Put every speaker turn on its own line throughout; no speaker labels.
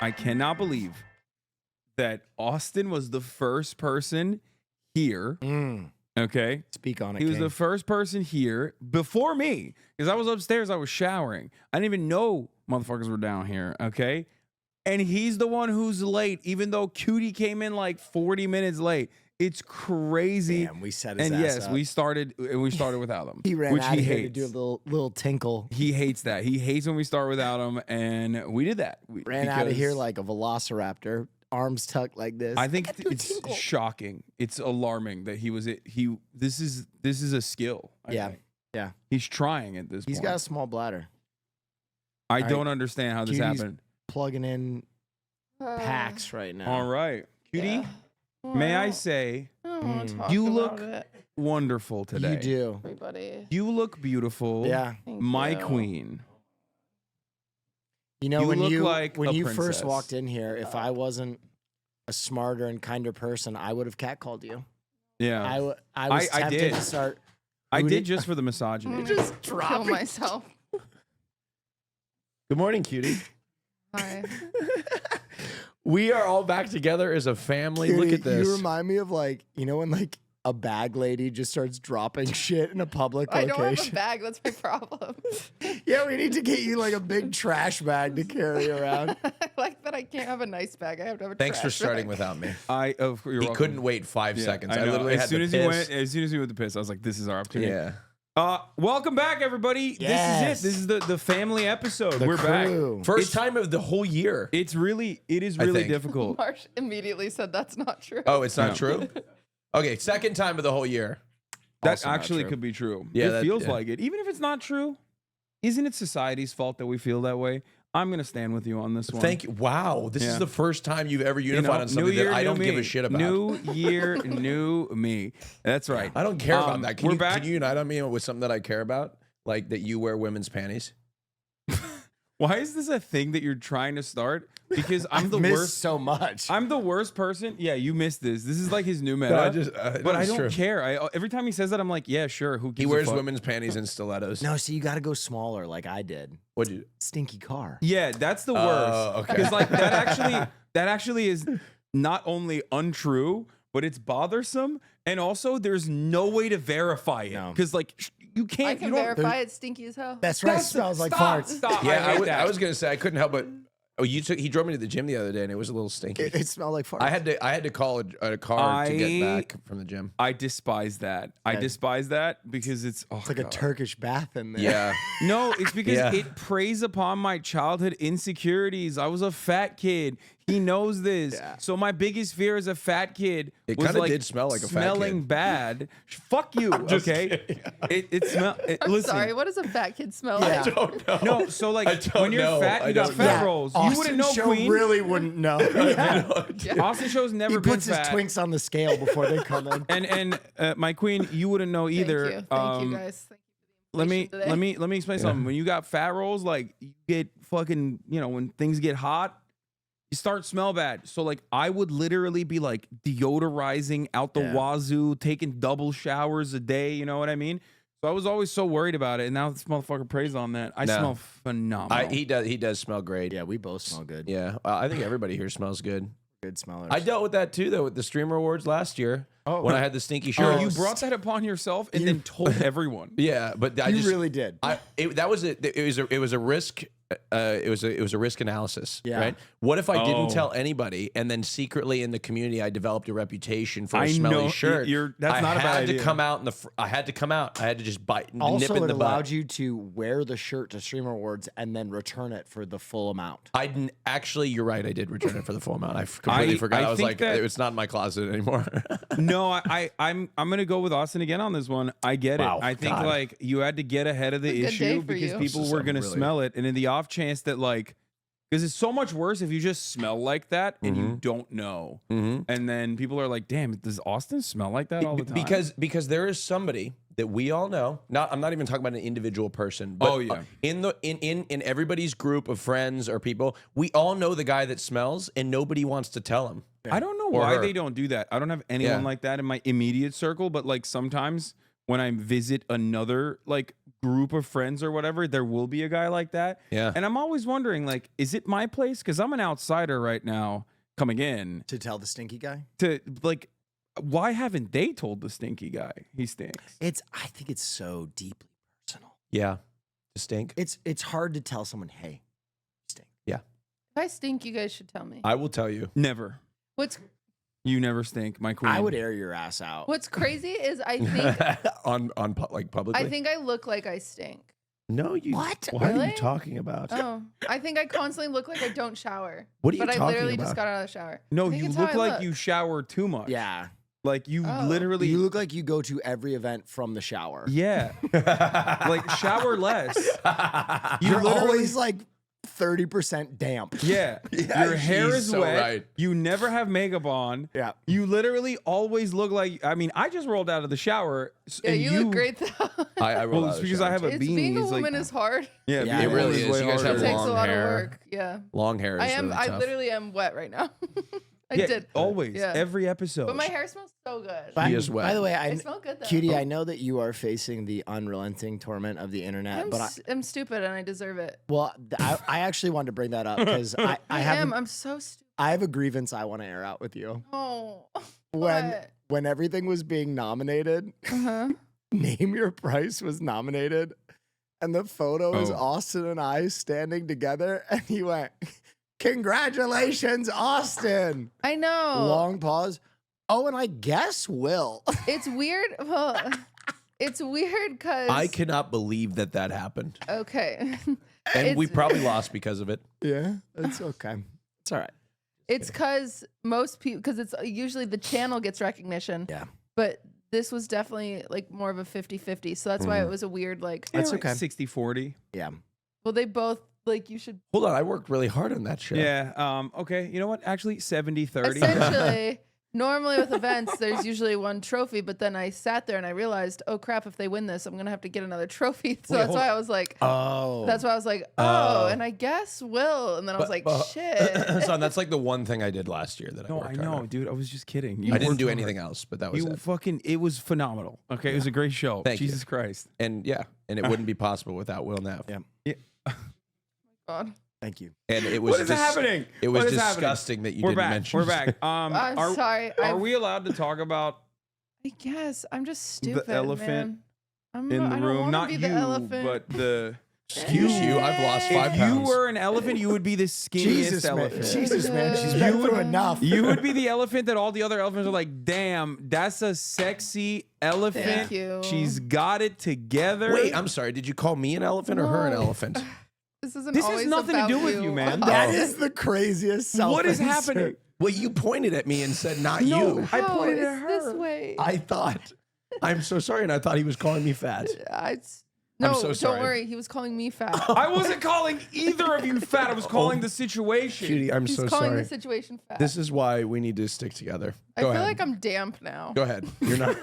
I cannot believe that Austin was the first person here. Okay.
Speak on it.
He was the first person here before me because I was upstairs. I was showering. I didn't even know motherfuckers were down here. Okay. And he's the one who's late, even though Cutie came in like 40 minutes late. It's crazy.
Damn, we set his
and
ass
yes,
up.
we started without him.
He ran
which
out
he
of here
hates.
to do a little tinkle.
He hates that. He hates when we start without him, and we did that.
Ran out of here like a velociraptor, arms tucked like this.
I think it's shocking. It's alarming that he was it. This is a skill. I think.
Yeah.
He's trying at this point.
He's got a small bladder.
I don't understand how this
Cutie's
happened.
Plugging in packs right now.
All right, Cutie.
Yeah.
May I say,
I don't want to talk
you
about
look
it,
wonderful today.
You do.
everybody.
You look beautiful.
Yeah.
Thank
My
you.
queen.
You know,
You
when
look
you
like
when
a
you
princess.
first walked in here, if I wasn't a smarter and kinder person, I would have catcalled you.
Yeah.
I was
I
tempted
did.
to start.
I
Who
did
did-
just for the misogyny.
Just
Kill
drop it.
myself.
Good morning, cutie.
Hi.
We are all back together as a family. Look
Cutie,
at this.
You remind me of when like a bag lady just starts dropping shit in a public
I don't have a
location.
bag. That's my problem.
Yeah, we need to get you like a big trash bag to carry around.
I like that I can't have a nice bag. I have to have a
Thanks for
trash
starting
bag.
without me.
You're
He
welcome.
couldn't wait 5
Yeah,
seconds.
I
I
know.
literally
as
had
soon
to
as
piss.
he went to piss, I was like, "This is our opportunity."
Yeah.
Welcome back, everybody.
Yes.
This is it. This is the family episode.
The
We're
crew.
back.
First time of the whole year.
It is really
think.
difficult.
Marsh immediately said that's not true.
Oh, it's not
No.
true? Okay, second time of the whole year.
That
Also not
actually
true.
could be true.
Yeah,
it
that-
feels
yeah.
like it. Even if it's not true, isn't it society's fault that we feel that way? I'm gonna stand with you on this one.
Thank you. Wow, this
Yeah.
is the first time you've ever
You
unified
know,
on something
new year,
that I
new
don't give
me.
a shit about.
New year, new me. That's right.
I don't care about that.
we're back.
Can you unite on me with something that I care about? Like that you wear women's panties?
Why is this a thing that you're trying to start? Because I'm the
missed
worst.
so much.
I'm the worst person. Yeah, you missed this. This is like his new meta. But I don't care. Every time he says that, I'm like, yeah, sure. Who gives
He
a
wears
fuck?
women's panties and stilettos.
No, see, you got to go smaller like I did.
What'd you?
Stinky car.
Yeah, that's the
Oh,
worst.
okay.
Because like that actually is not only untrue, but it's bothersome, and also there's no way to verify it.
No.
Because like you
I
can't.
can
you don't,
verify it's stinky as hell.
That's right.
That's-
Smells like
stop,
farts.
Stop.
Yeah,
I hate that.
I was gonna say I couldn't help but. Oh, he drove me to the gym the other day and it was a little stinky.
It smelled like farts.
I had to call a car to get
I-
back from the gym.
I despise that. I
Yeah.
despise that because it's
It's like a Turkish bath in there.
Yeah.
No, it's because
Yeah.
it preys upon my childhood insecurities. I was a fat kid. He knows this.
Yeah.
So my biggest fear as a fat kid
It
was
kinda
like
did smell like a fat
smelling
kid.
bad. Fuck you. Okay. It smell.
I'm
Listen.
sorry. What does a fat kid smell
Yeah.
like?
don't know.
No, so
I
like
don't
when you're
know.
fat,
I
you got
don't
fat
know.
rolls.
Austin
You wouldn't know,
Show
Queen.
really wouldn't know.
Austin Show's never
He
been
puts his
fat.
twinks on the scale before they come in.
And my queen, you wouldn't know either.
Thank you. Thank you guys. Thank you.
Let me
today.
let me explain something. When you got fat rolls, like you get fucking, when things get hot, you start smell bad. So like I would literally be like deodorizing out the
Yeah.
wazoo, taking double showers a day, you know what I mean? So I was always so worried about it, and now this motherfucker prays on that. I
No.
smell phenomenal.
He does smell great.
Yeah, we both smell good.
Yeah. I think everybody here smells good.
Good smellers.
I dealt with that too though with the streamer awards last year when I had the stinky
Oh,
shirt.
you brought that upon yourself and then told everyone.
Yeah, but I
You
just
really did.
it was a risk. It was a risk analysis,
Yeah.
right? What if I
Oh.
didn't tell anybody, and then secretly in the community I developed a reputation for a
I
smelly
know,
shirt?
that's
I
not a bad
had to
idea.
come out in I had to come out. I had to just nip
Also,
in
it
the
allowed
butt.
you to wear the shirt to Streamer Awards and then return it for the full amount.
Actually, you're right. I did return it for the full amount. I completely forgot.
I
I was
think
like,
that-
it's not in my closet anymore.
No, I'm gonna go with Austin again on this one. I get
Wow,
it. I think
God.
like you had to get ahead of the
It's a good day
issue
for
because
you.
people
This is
were gonna
really-
smell it, and in the off chance that like, because it's so much worse if you just smell like that and you don't know, and then people are like, "Damn, does Austin smell like that all the time?"
because there is somebody that we all know. I'm not even talking about an individual person. But
Oh, yeah.
In everybody's group of friends or people, we all know the guy that smells, and nobody wants to tell him.
I don't know
Or
why
her.
they don't do that. I don't have anyone
Yeah.
like that in my immediate circle, but like sometimes when I visit another like group of friends or whatever, there will be a guy like that.
Yeah.
And I'm always wondering, like, is it my place? Because I'm an outsider right now coming in
To tell the stinky guy?
to, like, why haven't they told the stinky guy he stinks?
I think it's so deeply personal.
Yeah. To stink.
It's hard to tell someone, hey, you stink.
If I stink, you guys should tell me.
I will tell you.
Never.
What's
You never stink, my queen.
I would air your ass out.
What's crazy is I think
like publicly.
I think I look like I stink.
No, you.
What?
What are
Really?
you talking about?
Oh, I think I constantly look like I don't shower.
What are you
but
talking
I literally just
about?
got out of the shower.
No,
I think
you
it's how
look
I
like you shower too much.
Yeah.
Like you
Oh.
literally.
You look like you go to every event from the shower.
Yeah. Like shower less.
You're
literally-
always like 30% damp.
Yeah.
Yeah,
Your hair
she's
is
so
wet.
right.
You never have makeup on.
Yeah.
You literally always look like. I mean, I just rolled out of the shower.
Yeah,
and
you look great though.
I roll
Well,
out
it's
of the
because I
shower,
have a
It's
beanie.
being a
It's like-
woman is hard.
Yeah,
Yeah,
being
it
a woman
really is.
way
You guys
harder.
have
It takes
long
a lot
hair.
of work. Yeah.
Long hair is
I am.
really
I
tough.
literally am wet right now. I
Yeah,
did.
always.
Yeah.
Every episode.
But my hair smells so good.
By,
He is wet.
by the way,
I smell good though.
Cutie, I know that you are facing the unrelenting torment of the internet, but
I'm stupid and I deserve it.
I actually wanted to bring that up because I
I'm so stupid.
I have a grievance I want to air out with you.
Oh.
When everything was being nominated,
Uh-huh.
Name Your Price was nominated, and the photo is
Oh.
Austin and I standing together, and he went, "Congratulations, Austin!"
I know.
Long pause. Oh, and I guess Will.
It's weird. Well, it's weird because
I cannot believe that happened,
Okay.
and we
It's-
probably lost because of it.
Yeah, it's okay. It's all right.
It's because most people, because it's usually the channel gets recognition.
Yeah.
But this was definitely like more of a 50-50. So that's why it was a weird, like,
That's
like
okay.
60-40.
Yeah.
well, they both, like, you should
Hold on, I worked really hard on that show.
Yeah. Okay. You know what? Actually, 70-30.
essentially, normally with events, there's usually one trophy, but then I sat there and I realized, oh crap, if they win this, I'm going to have to get another trophy. So that's why I was like,
Oh.
that's why I was like, oh, and I guess Will. And then I was like, shit.
Son, that's like the one thing I did last year that I
No,
worked
I
hard
know,
on.
dude. I was just kidding.
I didn't
worked
do
hard.
anything else, but that was
You
it.
fucking, it was phenomenal. Okay. It was a great show.
Thank you.
Jesus Christ.
And yeah, and it wouldn't be possible without willneff.
Yeah.
God.
Thank you.
And it was
What is happening?
It was
What is happening?
disgusting that you
We're
didn't
back.
mention.
We're back.
I'm
are,
sorry.
Are we allowed to talk about
I guess I'm just stupid.
elephant
man. I'm
in
not,
the
I don't
room?
wanna
Not
be
you,
the elephant.
but the.
Excuse you, I've lost 5
If
pounds.
you were an elephant, you would be the skinniest
Jesus, man.
elephant.
Jesus, man. She's
You
been
would-
through enough.
You would be the elephant that all the other elephants are like, damn, that's a sexy elephant.
Thank you.
She's got it together.
Wait, I'm sorry. Did you call me an elephant or her an
No.
elephant?
This isn't
This has
always
nothing to
about
do with you, man.
That
Oh.
is the craziest
What is
self-insert.
happening?
Well, you pointed at me and said, not
No,
you.
I
How
pointed
is
at her.
this way?
I thought. I'm so sorry, and I thought he was calling me fat.
No,
so sorry.
don't worry. He was calling me fat.
I wasn't calling either of you fat. I was calling the situation.
Cutie, I'm
He's
so
calling
sorry.
the situation fat.
This is why we need to stick together.
I
Go
feel
ahead.
like I'm damp now.
Go ahead. You're not.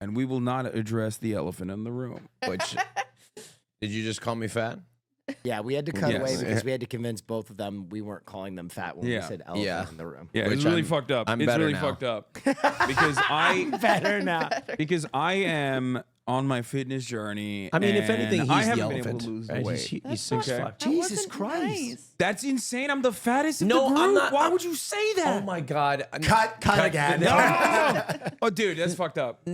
And we will not address the elephant in the room.
Which, did you just call me fat?
Yeah, we had to cut
Yes.
away because we had to convince both of them we weren't calling them fat when we
Yeah.
said elephant
Yeah.
in the room.
Yeah,
Which
it's really
I'm-
fucked up.
I'm
It's
better
really
now.
fucked up because
Better now.
because I am on my fitness journey.
I mean, if
and
anything, he's
I
the
haven't been
elephant.
able to lose
right?
weight.
He's
That's
6
not-
fuck.
that
Jesus
wasn't
Christ.
nice.
That's insane. I'm the fattest in
No,
the group.
I'm not-
Why would you say that?
Oh my God.
Cut again.
No. Oh, dude, that's fucked up.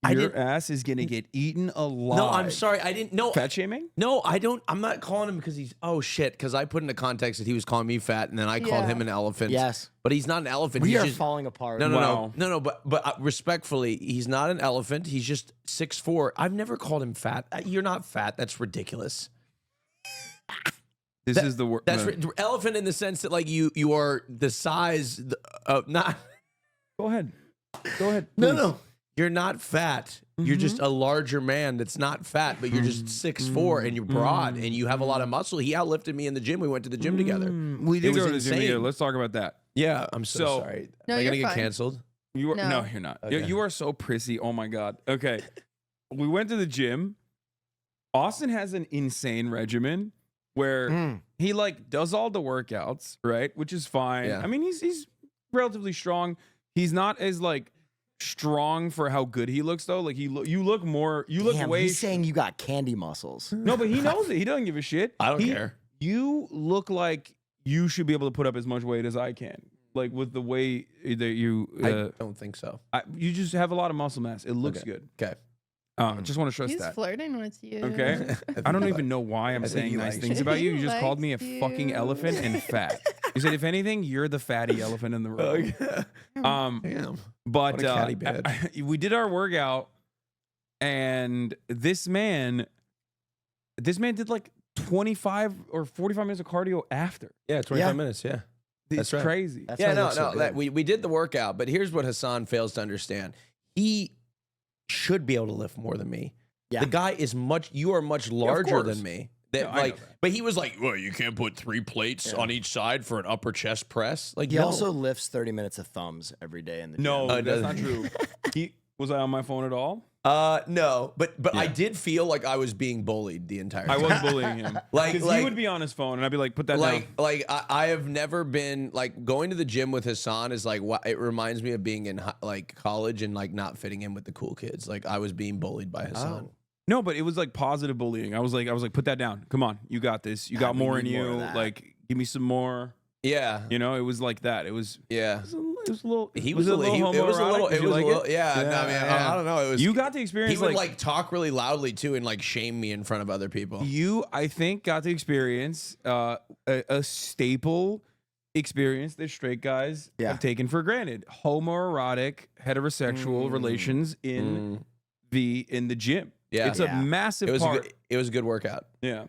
I
Your
didn't-
ass is gonna get eaten alive.
No, I'm sorry. I didn't know.
Fat shaming?
No, I don't. I'm not calling him because he's. Oh shit! Because I put into context that he was calling me fat, and then I called
Yeah.
him an elephant.
Yes.
but he's not an elephant.
We
he's
are
just,
falling apart.
No, no,
Wow.
no. But respectfully, he's not an elephant. He's just 6'4". I've never called him fat. You're not fat. That's ridiculous.
This is the word.
That's elephant in the sense that like you are the size of not.
Go ahead. Go ahead.
No,
please.
no. You're not fat. You're just a larger man that's not fat, but you're just 6'4" and you're broad and you have a lot of muscle. He outlifted me in the gym. We went to the gym together.
We did
It was
go to the gym
insane.
together. Let's talk about that.
Yeah, I'm so,
So-
sorry.
No,
Am I
you're
gonna get
fine.
canceled?
You are, no.
No.
You're not.
Okay.
You are so prissy. Oh my god. Okay. We went to the gym. Austin has an insane regimen where he like does all the workouts, right? Which is fine.
Yeah.
I mean, he's relatively strong. He's not as like strong for how good he looks though. Like you look
Damn,
way.
he's saying you got candy muscles.
No, but he knows it. He doesn't give a shit.
I don't care.
You look like you should be able to put up as much weight as I can. Like with the way that you.
I don't think so.
You just have a lot of muscle mass. It looks
Okay.
good.
Okay.
Just want to stress
He's
that.
flirting with you.
Okay. I don't even know why I'm
I think
saying
he
nice
likes
things
you.
about you. You
He
just called me a
likes
fucking
you.
elephant and fat. You said, if anything, you're the fatty elephant in the room.
Damn.
But
What a catty bitch.
we did our workout, and this man did like 25 or 45 minutes of cardio after.
Yeah, 25
Yeah.
minutes. Yeah.
It's
That's right.
crazy.
That's
Yeah,
why he
no,
looks so
no.
good.
We did the workout, but here's what Hasan fails to understand. He should be able to lift more than me.
Yeah.
The guy is you are much larger
course.
than me.
No, I know that.
But he was like, well, you can't put 3 plates on each side for an upper chest press. Like,
He
no.
also lifts 30 minutes of thumbs every day in the gym.
No,
it
that's not
doesn't.
true. Was I on my phone at all?
No, but I
Yeah.
did feel like I was being bullied the entire time.
I was bullying him.
Like-
Because he would be on his phone, and I'd be like, put that down.
I have never been like going to the gym with Hasan is like what it reminds me of being in like college and like not fitting in with the cool kids. Like I was being bullied by Hasan.
Oh.
No, but it was like positive bullying. I was like, put that down. Come on, you got this. You got
we
more in
need more
you.
of that.
Like, give me some more.
Yeah,
You know, it was like that. It was.
yeah.
It was a little.
He was a little. It was a little. It was a little. Yeah, no, I mean, I don't know. It was.
You got the experience.
He would like talk really loudly too and like shame me in front of other people.
You, I think, got the experience a staple experience that straight guys have taken for granted: homoerotic heterosexual relations in the gym.
Yeah.
It's a massive
It was.
part.
It was a good workout.
Yeah.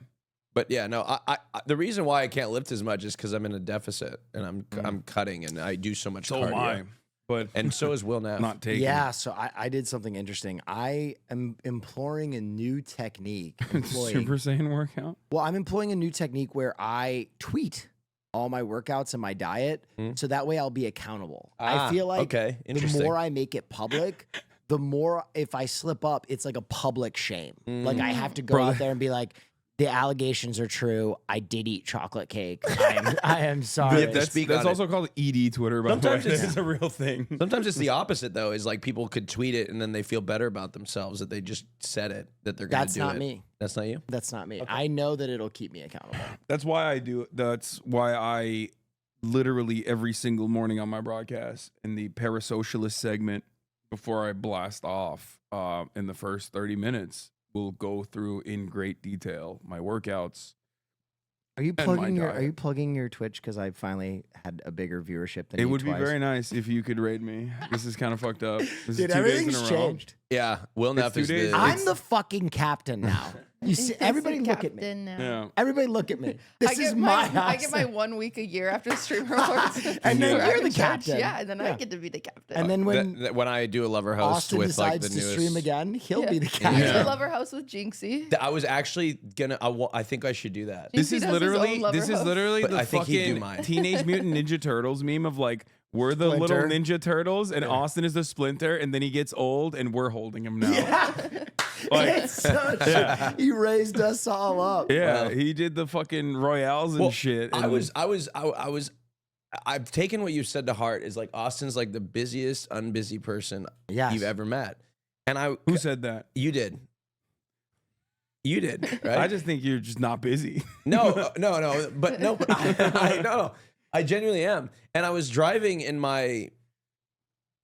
But yeah, no. I the reason why I can't lift as much is because I'm in a deficit and I'm cutting and I do so much
So
cardio.
am I. But
And so is willneff.
not taking.
Yeah, so I did something interesting. I am employing a new technique.
Super Saiyan workout.
Well, I'm employing a new technique where I tweet all my workouts and my diet, so that way I'll be accountable. I feel like
okay,
the
interesting.
more I make it public, the more if I slip up, it's like a public shame. Like I have to go out there and be like, the allegations are true. I did eat chocolate cake. I am sorry.
That's- speak on
That's
it.
also called ED Twitter, by
Sometimes
the way.
it's-
It's a real thing.
Sometimes it's the opposite though. Is like people could tweet it and then they feel better about themselves that they just said it that they're going to
That's
do
not
it.
me.
That's not you.
That's not me. I know that it'll keep me accountable.
That's why I do. That's why I literally every single morning on my broadcast in the parasocialist segment before I blast off in the first 30 minutes, we'll go through in great detail my workouts.
Are you
And my
plugging your
diet.
Are you plugging your Twitch? Because I finally had a bigger viewership than
It
you
would be
twice.
very nice if you could raid me. This is kind of fucked up. This
Dude,
is 2 days in
everything's
a row.
changed.
Yeah, willneff
It's 2
is
days.
the.
I'm the fucking captain now. You see, everybody look at me.
Yeah.
Everybody look at me. This
I
is
get
my house.
I get my 1 week a year after the stream reports.
And then
where
you're
I'm
the
in charge.
captain.
Yeah, and then I
Yeah.
get to be the captain.
And then when
when I do a lover host
Austin
with like
decides
the
to
newest.
stream again, he'll
Yeah.
be the
I
captain.
do
Yeah.
Lover House with Jinxie.
I was actually gonna. I think I should do that.
Jinxie
This
does
is
his
literally
own Lover
this is
House.
literally
But
the
I think he'd do
fucking
mine.
Teenage Mutant Ninja Turtles meme of like we're the little
Splinter.
Ninja Turtles and Austin is the Splinter and then he gets old and we're holding him now.
Yeah.
Like,
It's such, He raised us all up.
yeah,
Well-
he did the fucking Royales and shit.
I
and-
was. I've taken what you said to heart. Is like Austin's like the busiest, unbusy person
Yes.
you've ever met, and
Who said that?
you did. You did, right?
I just think you're just not busy.
no, but I no, I genuinely am. And I was driving in my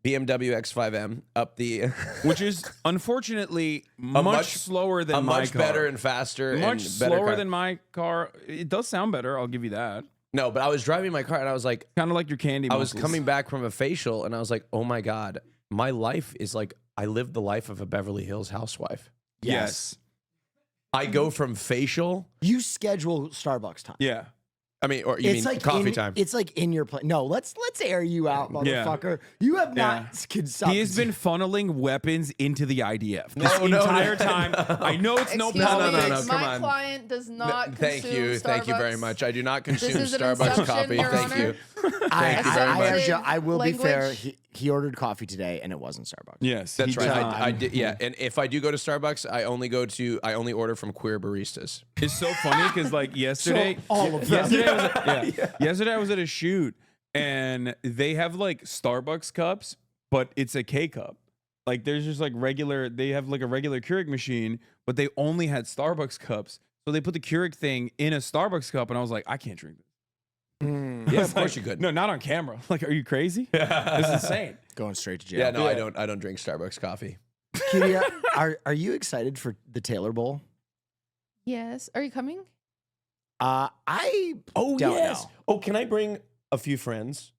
BMW X5M up the
Which is unfortunately much
much-
slower than
a
my
much
car.
better and faster,
much
and better
slower
car.
than my car. It does sound better. I'll give you that.
No, but I was driving my car and I was like,
Kind of like your candy.
I was
muscles.
coming back from a facial and I was like, oh my god, my life is like I live the life of a Beverly Hills housewife.
Yes.
I go from facial.
You schedule Starbucks time.
Yeah.
I mean, or you mean coffee time?
It's like in your plan. No, let's air you out,
Yeah.
motherfucker. You have not consumed.
He has been funneling weapons into the IDF this
No, no,
entire
no.
time. I know it's no
Excuse
politics.
me,
come
my
on.
client does not
Thank
consume
you, thank you very
Starbucks.
much. I do not consume
is an
Starbucks
assumption,
coffee.
Your
Thank
Honor.
you. Thank you very much.
I will be fair.
Language.
He ordered coffee today, and it wasn't Starbucks.
Yes,
That's
he
right.
does.
I did. Yeah, and if I do go to Starbucks, I only order from queer baristas.
It's so funny because like yesterday,
all of them.
yesterday I was at a shoot and they have like Starbucks cups but it's a K-cup. Like there's just like regular, they have like a regular Keurig machine, but they only had Starbucks cups. So they put the Keurig thing in a Starbucks cup, and I was like, I can't drink this.
Yeah, of course you could.
No, not on camera. Like, are you crazy? It's insane.
Going straight to jail.
Yeah, no, I don't drink Starbucks coffee.
Cutie, are you excited for the Taylor Bowl?
Yes. Are you coming?
I don't know.
Oh, can I bring a few friends?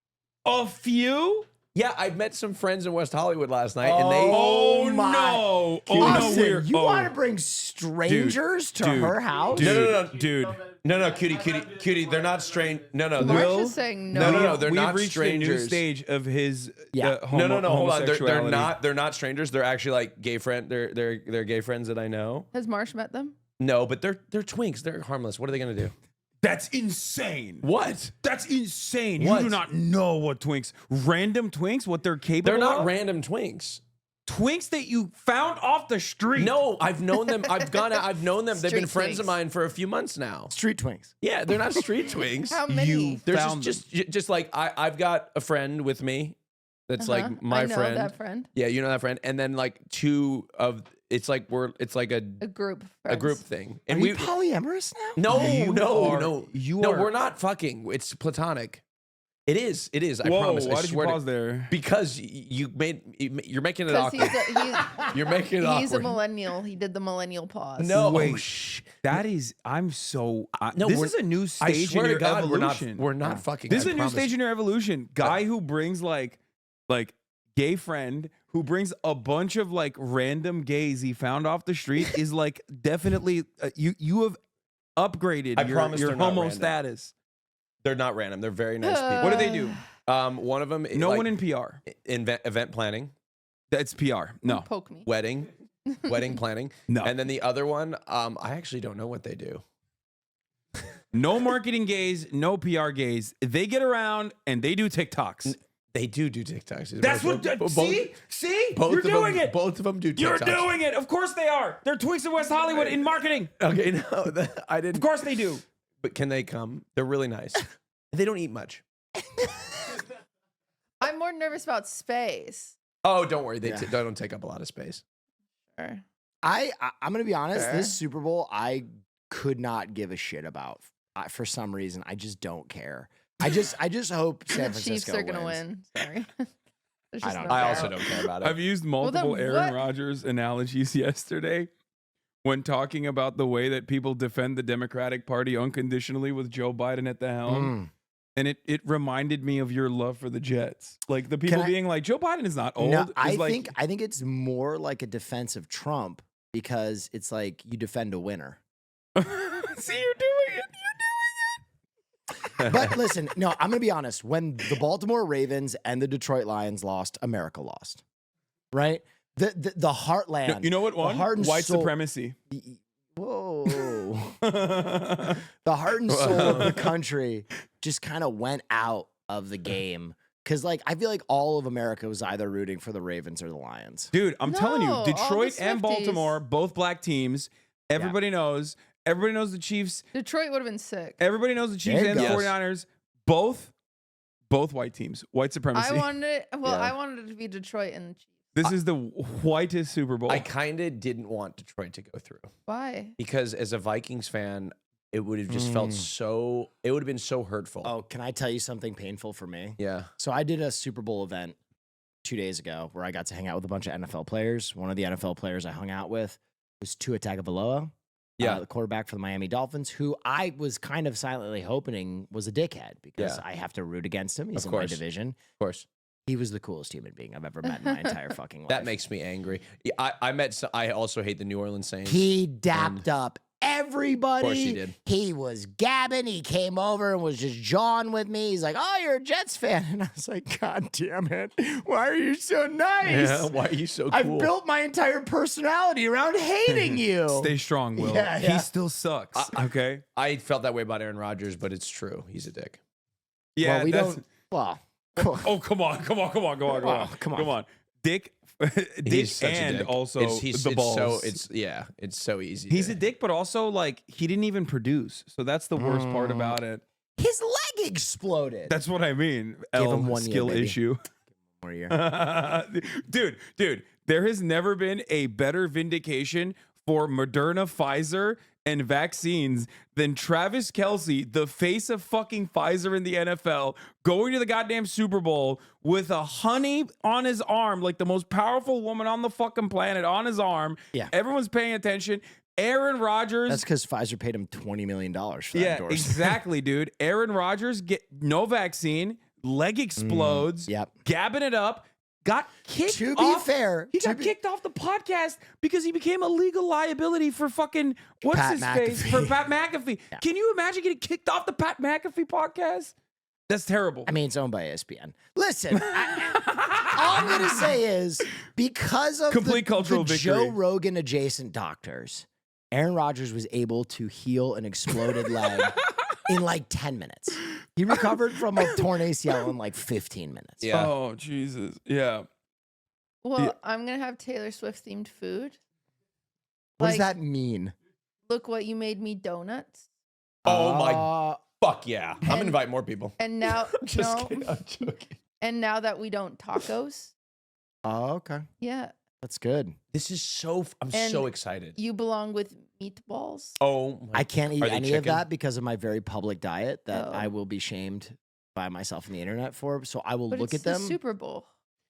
A few?
Yeah, I met some friends in West Hollywood last night, and they.
Oh,
my-
no. Oh, no.
Austin, you want to bring strangers to her house?
Dude.
No, cutie. They're not strange. No,
Mark's
they're
just saying no.
No, they're not
We've reached a new
strangers.
stage of his
Yeah.
No, hold on. They're
homosexuality.
They're not strangers. They're actually like gay friend. They're gay friends that I know.
Has Marsh met them?
No, but they're twinks. They're harmless. What are they gonna do?
That's insane.
What?
That's insane.
What?
You do not know what twinks, random twinks, what they're capable
They're not
of.
random twinks.
Twinks that you found off the street.
No, I've known them. I've known them. They've been
Street
friends of
twinks.
mine for a few months now.
Street twinks.
Yeah, they're not street twinks.
How many?
There's
found
just like I've got a friend with me that's like my
I know
friend.
that friend.
Yeah, you know that friend. And then like two of it's like it's like
A group.
a group
friends.
thing.
Are
And
you polyamorous now?
no,
You
no,
are-
we're not fucking. It's platonic. It is. I
Whoa,
promise.
why
I
did you
swear to-
pause there?
Because you're making it
Because
awkward. You're making it
he's a
awkward.
millennial. He did the millennial pause.
No,
Wait.
shh.
That is, I'm so.
No,
this
we're-
is a new
I
stage
swear
in
to
your
God,
evolution.
we're not fucking.
This is
I
a new
promise.
stage in your evolution. Guy who brings like gay friend who brings a bunch of like random gays he found off the street is like definitely you have upgraded
I
your,
promise
your
they're not
homo
random.
status.
They're not random. They're very nice people.
What do they do?
One of them.
No one in PR.
event planning,
That's PR. No.
Poke me.
wedding planning.
No.
And then the other one, I actually don't know what they do.
No marketing gays, no PR gays. They get around and they do TikToks.
They do TikToks.
That's what. See, you're doing it.
Both of them do TikToks.
You're doing it. Of course they are. They're twinks in West Hollywood in marketing.
Okay, no, I
Of
didn't.
course they do.
But can they come? They're really nice. They don't eat much.
I'm more nervous about space.
Oh, don't worry. They don't take up a lot of space.
Sure.
I'm gonna be honest.
Fair.
This Super Bowl, I could not give a shit about. For some reason, I just don't care. I just hope San
The
Francisco
Chiefs are gonna
wins.
win. Sorry. There's
I
just
don't
no
know.
I
doubt.
also don't care about it.
I've used
then
multiple Aaron
what?
Rodgers analogies yesterday when talking about the way that people defend the Democratic Party unconditionally with Joe Biden at the helm. And it reminded me of your love for the Jets. Like the people being like, Joe Biden is not old.
No,
It's
I
like,
think it's more like a defense of Trump because it's like you defend a winner.
see, you're doing it.
But listen, no, I'm gonna be honest. When the Baltimore Ravens and the Detroit Lions lost, America lost. Right? The heartland.
You know what
the
won?
heart and
White
soul-
supremacy.
Whoa. The heart and soul of the country just kind of went out of the game. Cause like I feel like all of America was either rooting for the Ravens or the Lions.
Dude, I'm telling you,
No, all the
Detroit and
Swifties.
Baltimore, both black teams. Everybody knows. Everybody knows the Chiefs.
Detroit would have been sick.
Everybody knows the Chiefs
There
and
you
the
go.
49ers. Both white teams. White supremacy.
I wanted it. Well,
Yeah.
I wanted it to be Detroit and the Chiefs.
This is the whitest Super Bowl.
I kind of didn't want Detroit to go through
Why?
because as a Vikings fan, it would have just felt so. It would have been so hurtful.
Oh, can I tell you something painful for me?
Yeah.
So I did a Super Bowl event 2 days ago where I got to hang out with a bunch of NFL players. One of the NFL players I hung out with was Tua Tagovailoa,
Yeah.
the quarterback for the Miami Dolphins, who I was kind of silently hoping was a dickhead because
Yeah.
I have to root against him. He's
Of
in my
course.
division.
Of course.
He was the coolest human being I've ever met in my entire fucking life.
That makes me angry. Yeah, I also hate the New Orleans Saints.
He dapped up everybody.
Of course he did.
He was gabbing. He came over and was just jawing with me. He's like, "Oh, you're a Jets fan," and I was like, "God damn it! Why are you so nice?
Yeah, why are you so cool?
I've built my entire personality around hating you."
Stay strong, Will.
Yeah,
He
yeah.
still sucks. Okay.
I felt that way about Aaron Rodgers, but it's true. He's a dick.
Yeah,
well, we
that's,
don't. Well,
Oh, come on.
Come on.
Dick
He's such a
and
dick.
also
it's
the balls.
It's so easy.
He's
to-
a dick, but also like he didn't even produce. So that's the worst part about it.
his leg exploded.
That's what I mean.
Give
L
him 1 year,
skill
baby.
issue.
more year.
Dude, there has never been a better vindication for Moderna, Pfizer, and vaccines than Travis Kelce, the face of fucking Pfizer in the NFL, going to the goddamn Super Bowl with a honey on his arm, like the most powerful woman on the fucking planet on his arm.
Yeah.
Everyone's paying attention. Aaron Rodgers.
That's because Pfizer paid him $20 million for that
Yeah,
endorsement.
exactly, dude. Aaron Rodgers get no vaccine, leg explodes,
yep.
gabbing it up, got kicked
To be
off.
fair,
He got kicked off the podcast because he became a legal liability for fucking what's
Pat
his face
McAfee.
for Pat McAfee.
Yeah.
Can you imagine getting kicked off the Pat McAfee podcast? That's terrible.
I mean, it's owned by ESPN. Listen, all I'm going to say is because of
Complete
the
cultural
Joe
victory.
Rogan adjacent doctors, Aaron Rodgers was able to heal an exploded leg in like 10 minutes. He recovered from a torn ACL in like 15 minutes.
Yeah.
Oh Jesus. Yeah.
Well,
Yeah.
I'm gonna have Taylor Swift themed food.
What does
Like,
that mean?
Look what you made me, donuts.
Oh my
Uh,
fuck yeah! I'm gonna invite more people.
And now,
Just
no,
kidding. I'm joking.
and now that we don't tacos,
Oh, okay.
yeah,
That's good.
This is so. I'm
And
so excited.
you belong with meatballs.
Oh, my
I can't eat
Are they
any of
chicken?
that because of my very public diet that
Oh.
I will be shamed by myself on the internet for. So I will
But
look
it's
at
the
them.
Super Bowl.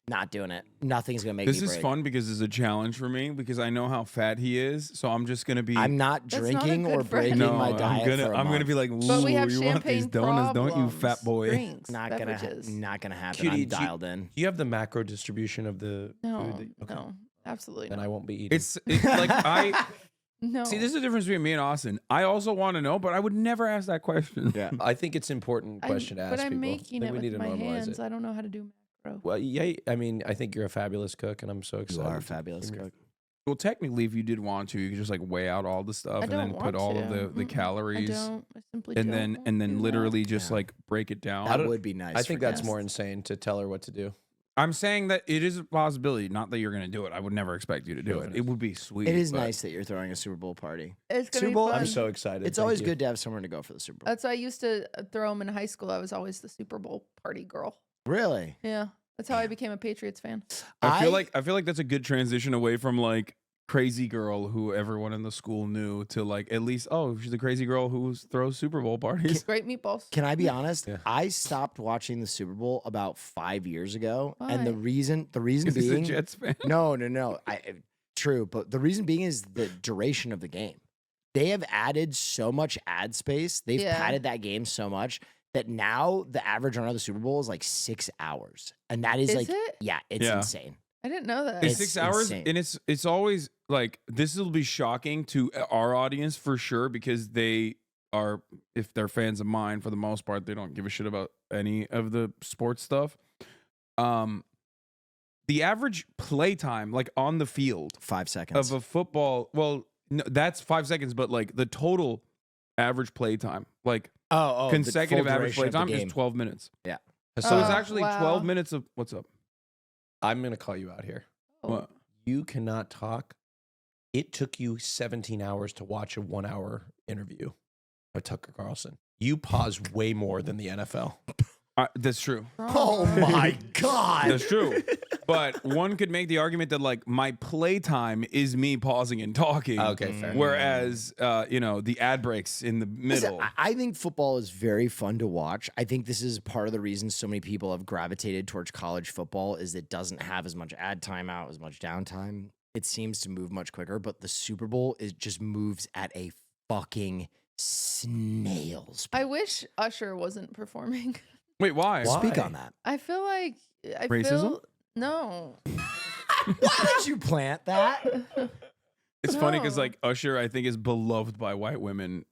Not doing it. Nothing's gonna make
This
me
is
break.
fun because it's a challenge for me because I know how fat he is. So I'm just gonna be
I'm not
That's not a
drinking
good
or breaking
friend.
my diet. for a
I'm gonna
month.
be like,
But we
ooh,
have
you want these
champagne
donuts, don't you,
problems,
fat boy?
Drinks,
not
beverages.
gonna happen.
Cutie,
I'm
do you-
dialed in.
Do you have the macro distribution of the
No,
food? That,
no, absolutely
Then
not.
I won't be eating.
It's like I
No.
see. This is the difference between me and Austin. I also want to know, but I would never ask that question.
Yeah.
I think it's an important question to ask
But I'm
people.
making
I
it
think we need
with
to
my
normalize
hands.
it.
I don't know how to do macro.
Well, yeah. I mean, I think you're a fabulous cook, and I'm so
You
excited.
are a
to-
fabulous cook.
Well, technically, if you did want to, you could just like weigh out all the stuff
I
and
don't
then put
want
all
to.
of the
Mm-mm.
calories,
I don't. I simply
and
don't
then
want
and
to
then
do
literally
that.
just
Yeah.
like break it down.
That would be nice.
I think
for
that's
guests.
more insane to tell her what to do.
I'm saying that it is a possibility. Not that you're going to do it. I would never expect you to do
No,
it.
it
It would be sweet.
It is
but-
nice that you're throwing a Super Bowl party.
It's gonna
Super
be
Bowl,
fun.
I'm so excited.
It's
Thank
always
you.
good to have somewhere to go for the Super Bowl.
That's why I used to throw them in high school. I was always the Super Bowl party girl.
Really?
Yeah, that's how I became a Patriots fan.
I feel like that's a good transition away from like crazy girl who everyone in the school knew to like at least she's the crazy girl who throws Super Bowl parties.
Great meatballs.
Can I be honest?
Yeah.
I stopped watching the Super Bowl about 5 years ago, and the
Why?
reason
Is he a
being,
Jets fan?
no, true, but the reason being is the duration of the game. They have added so much ad space. They've
Yeah.
padded that game so much that now the average run of the Super Bowl is like 6 hours, and that is
Is
like,
it?
yeah, it's
Yeah.
insane.
I didn't know that.
It's
It's
6 hours,
insane.
and it's always like this will be shocking to our audience for sure because they are, if they're fans of mine for the most part, they don't give a shit about any of the sports stuff. The average play time, like on the field
5 seconds.
of a football, well, no, that's 5 seconds, but like the total average play time, like
the
consecutive
full
average play
duration of
time
the
is
game.
12 minutes.
Yeah.
So it's
Oh,
actually
wow.
12 minutes of what's up?
I'm gonna call you out here.
Oh.
What?
You cannot talk. It took you 17 hours to watch a 1 hour interview by Tucker Carlson. You pause way more than the NFL.
That's true.
Oh my God.
That's true. But one could make the argument that like my playtime is me pausing and talking.
Okay, fair.
Whereas, the ad breaks in the
Listen,
middle.
I think football is very fun to watch. I think this is part of the reason so many people have gravitated towards college football is it doesn't have as much ad time out, as much downtime. It seems to move much quicker, but the Super Bowl just moves at a fucking snail's
I wish Usher wasn't performing.
Wait, why?
Why?
Speak on that.
I feel like
Racism?
feel no.
Why did you plant that?
It's funny because
No.
like Usher, I think is beloved by white women,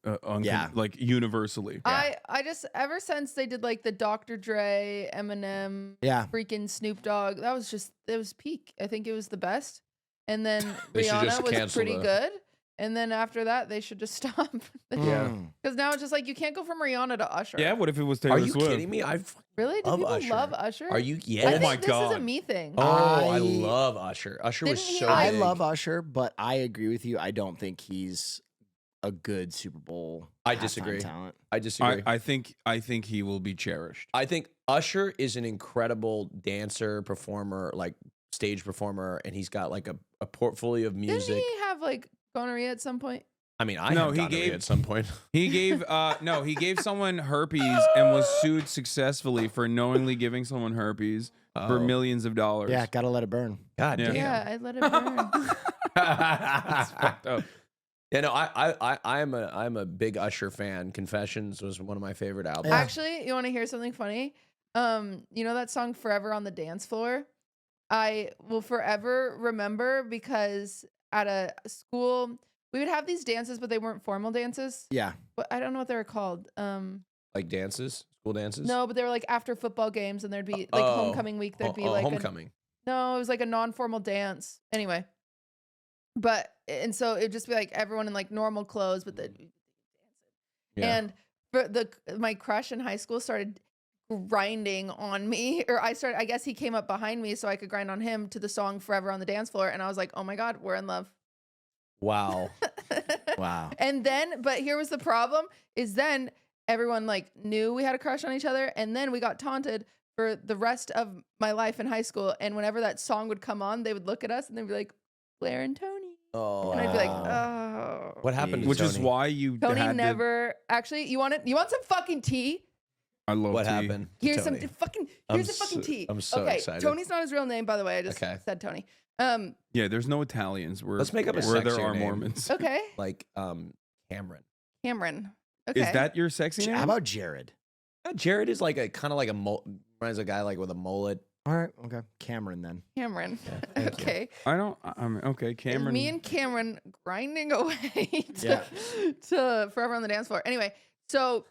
Yeah.
like universally.
I just ever since they did like the Dr. Dre, Eminem,
Yeah.
freaking Snoop Dogg, it was peak. I think it was the best. And then
They should just
Rihanna was
cancel
pretty
the-
good. And then after that, they should just stop.
Yeah.
Mm.
Because now it's just like you can't go from Rihanna to Usher.
Yeah, what if it was Taylor
Are you
Swift?
kidding me? I
Really? Do
love
people
Usher.
love Usher?
Are you?
I
Yeah.
Oh
think
my
this is
God.
a me thing.
Oh, I
I-
love Usher. Usher was
Didn't he,
so.
like-
I
big.
love Usher, but I agree with you. I don't think he's a good Super Bowl.
I
halftime
disagree.
Talent.
I disagree.
I think he will be cherished.
I think Usher is an incredible dancer, performer, like stage performer, and he's got like a portfolio of music.
Didn't he have like gonorrhea at some point?
I mean, I
No,
have
he
gonorrhea
gave-
at some point.
He gave he gave someone herpes and was sued successfully for knowingly giving someone herpes for millions of dollars.
Yeah, gotta let it burn.
God
Yeah.
damn.
Yeah, I let it burn.
That's fucked up.
Yeah, no, I'm a big Usher fan. Confessions was one of my favorite albums.
Actually, you want to hear something funny? You know that song "Forever on the Dance Floor"? I will forever remember because at a school we would have these dances, but they weren't formal dances.
Yeah.
But I don't know what they were called.
Like dances, school dances.
No, but they were like after football games, and there'd be like
Oh.
homecoming week. There'd be like
homecoming.
No, it was like a non-formal dance. Anyway, and so it'd just be like everyone in like normal clothes, but the
Yeah.
and for my crush in high school started grinding on me, or I guess he came up behind me so I could grind on him to the song "Forever on the Dance Floor," and I was like, oh my god, we're in love.
Wow.
Wow.
And then, but here was the problem: is then everyone like knew we had a crush on each other, and then we got taunted for the rest of my life in high school. And whenever that song would come on, they would look at us and they'd be like, Blair and Tony.
Oh.
And I'd be like,
Wow.
oh.
What happened to
Which is
Tony?
why you
Tony
had
never actually. You want some fucking tea?
I love
What
tea.
happened? to
Here's
Tony?
some fucking.
I'm
Here's the fucking
so-
tea.
I'm so
okay,
excited.
Tony's not his real name, by the way. I just
Okay.
said Tony.
Yeah, there's no Italians where
Let's make up a
where there
sexier
are
name.
Mormons.
Okay,
Like Cameron.
Cameron. Okay.
Is that your sexy name?
How about Jared?
Jared is like a kind of like a reminds a guy like with a mullet.
All right. Okay. Cameron then.
Cameron?
thank you.
Okay.
I mean, okay, Cameron.
Me and Cameron grinding away
Yeah.
to Forever on the Dance Floor. Anyway, so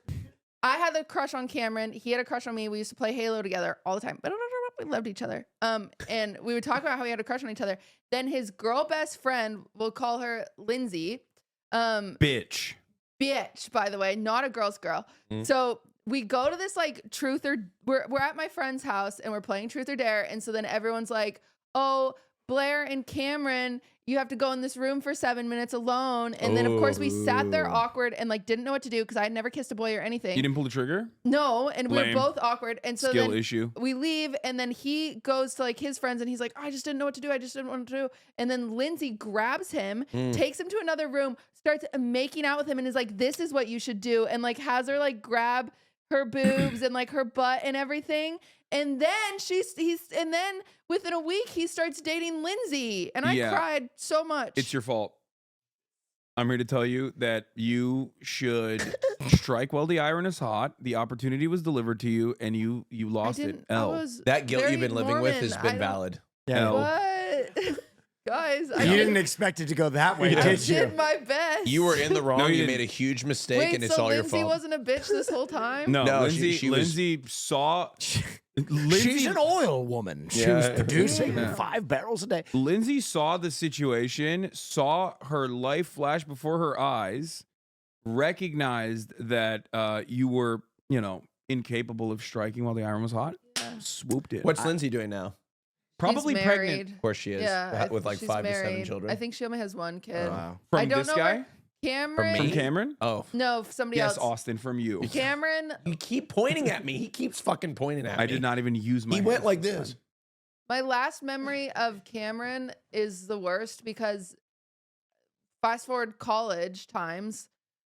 I had a crush on Cameron. He had a crush on me. We used to play Halo together all the time. We loved each other. And we would talk about how we had a crush on each other. Then his girl best friend, we'll call her Lindsay.
bitch.
Bitch, by the way, not a girl's girl.
Mm.
So we go to this like truth or we're at my friend's house and we're playing truth or dare. And so then everyone's like, oh, Blair and Cameron, you have to go in this room for 7 minutes alone. And then of course we sat there
Ooh.
awkward and like didn't know what to do because I had never kissed a boy or anything.
You didn't pull the trigger?
No, and we were
Lame.
both awkward. And so
Skill
then
issue.
we leave and then he goes to like his friends and he's like, I just didn't know what to do. I just didn't know what to do. And then Lindsay grabs him, takes him to another room, starts making out with him and is like, this is what you should do. And like has her like grab her boobs and like her butt and everything. And then and then within a week he starts dating Lindsay. And I
Yeah.
cried so much.
It's your fault. I'm here to tell you that you should strike while the iron is hot. The opportunity was delivered to you, and you lost it.
I
L.
was
That guilt
very
you've been living with
Mormon.
has
I
been
don't-
valid.
L.
What? Guys, I
You
did,
didn't expect it to go that way,
Yeah.
I
did you?
did my best.
You were in the wrong.
No, you
you
didn't.
made a huge mistake,
Wait,
and it's
so
all your
Lindsay
fault.
wasn't a bitch this whole time?
No,
No,
Lindsay.
she was-
Lindsay saw. Lindsay,
She's an oil woman. She
Yeah.
was producing
Yeah.
5 barrels a day.
Lindsay saw the situation, saw her life flash before her eyes, recognized that you were, incapable of striking while the iron was hot,
Yeah.
swooped in.
What's Lindsay doing now?
Probably
She's
pregnant
married.
Of course she is.
Yeah,
with like
she's
5 to 7
married.
children.
I think she only has one kid.
Wow.
from
I don't
this
know
guy,
where- Cameron.
me?
from Cameron.
Oh,
No, somebody
Yes,
else.
Austin, from you.
Cameron.
you keep pointing at me. He keeps fucking pointing at me.
I did not even use my.
He went
hands
like
this
this.
time.
My last memory of Cameron is the worst because fast forward college times,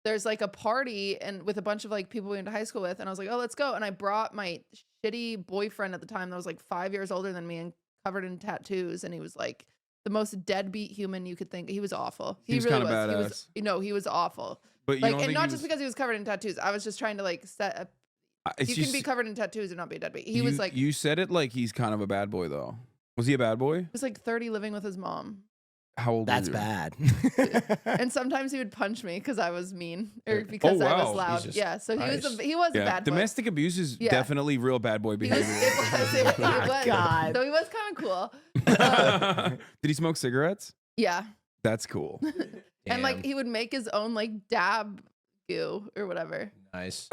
there's like a party and with a bunch of like people we went to high school with, and I was like, oh, let's go. And I brought my shitty boyfriend at the time that was like 5 years older than me and covered in tattoos, and he was like the most deadbeat human you could think. He was awful.
He was
really
kinda
was.
badass.
He was awful.
But you
Like,
don't
and
think
not
he
just
was-
because he was covered in tattoos. I was just trying to like set up.
It's
You
just,
can be covered in tattoos and not be a deadbeat. He
you,
was like,
you said it like he's kind of a bad boy though. Was he a bad boy?
he was like 30 living with his mom.
How old?
That's
was he?
bad.
And sometimes he would punch me because I was mean or because I
wow.
was loud.
Jesus
Yeah, so
Christ.
he was a
Yeah,
bad boy.
domestic abuse is
Yeah.
definitely real bad boy
He was,
behavior.
it was,
God.
though he was kind of cool.
Did he smoke cigarettes?
Yeah,
That's cool.
and like
Damn.
he would make his own like dab goo or whatever
Nice.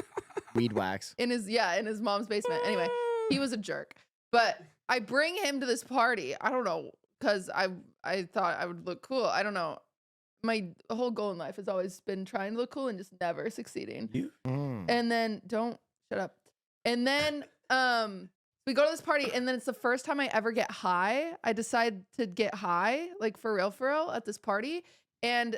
Weed wax.
in his mom's basement. Anyway, he was a jerk. But I bring him to this party. I don't know because I thought I would look cool. I don't know. my whole goal in life has always been trying to look cool and just never succeeding.
Mm.
And then don't shut up. And then we go to this party, and then it's the first time I ever get high. I decide to get high, like for real, at this party. And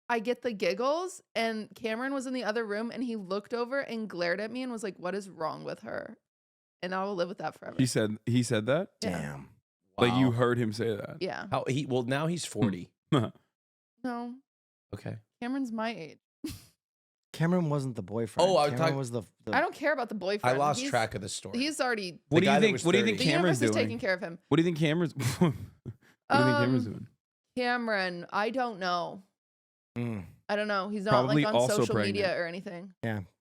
I get the giggles, and Cameron was in the other room, and he looked over and glared at me and was like, "What is wrong with her?" And I will live with that forever.
He said that?
Yeah.
Damn.
Like you
Wow.
heard him say that.
Yeah.
Well, now he's 40.
No.
Okay.
Cameron's my age.
Cameron wasn't the boyfriend.
Oh, I
Cameron
thought-
was the
I don't care about the boyfriend.
I lost
He's-
track of the story.
He's already.
What do
guy
you
that
think?
was
What do you think
30.
The
Cameron's
universe is
doing?
taking care of him.
What do you think Cameron's? What do you think Cameron's doing?
Cameron, I don't know.
Mm.
I don't know. He's not
Probably
like on
also
social
pregnant.
media or anything.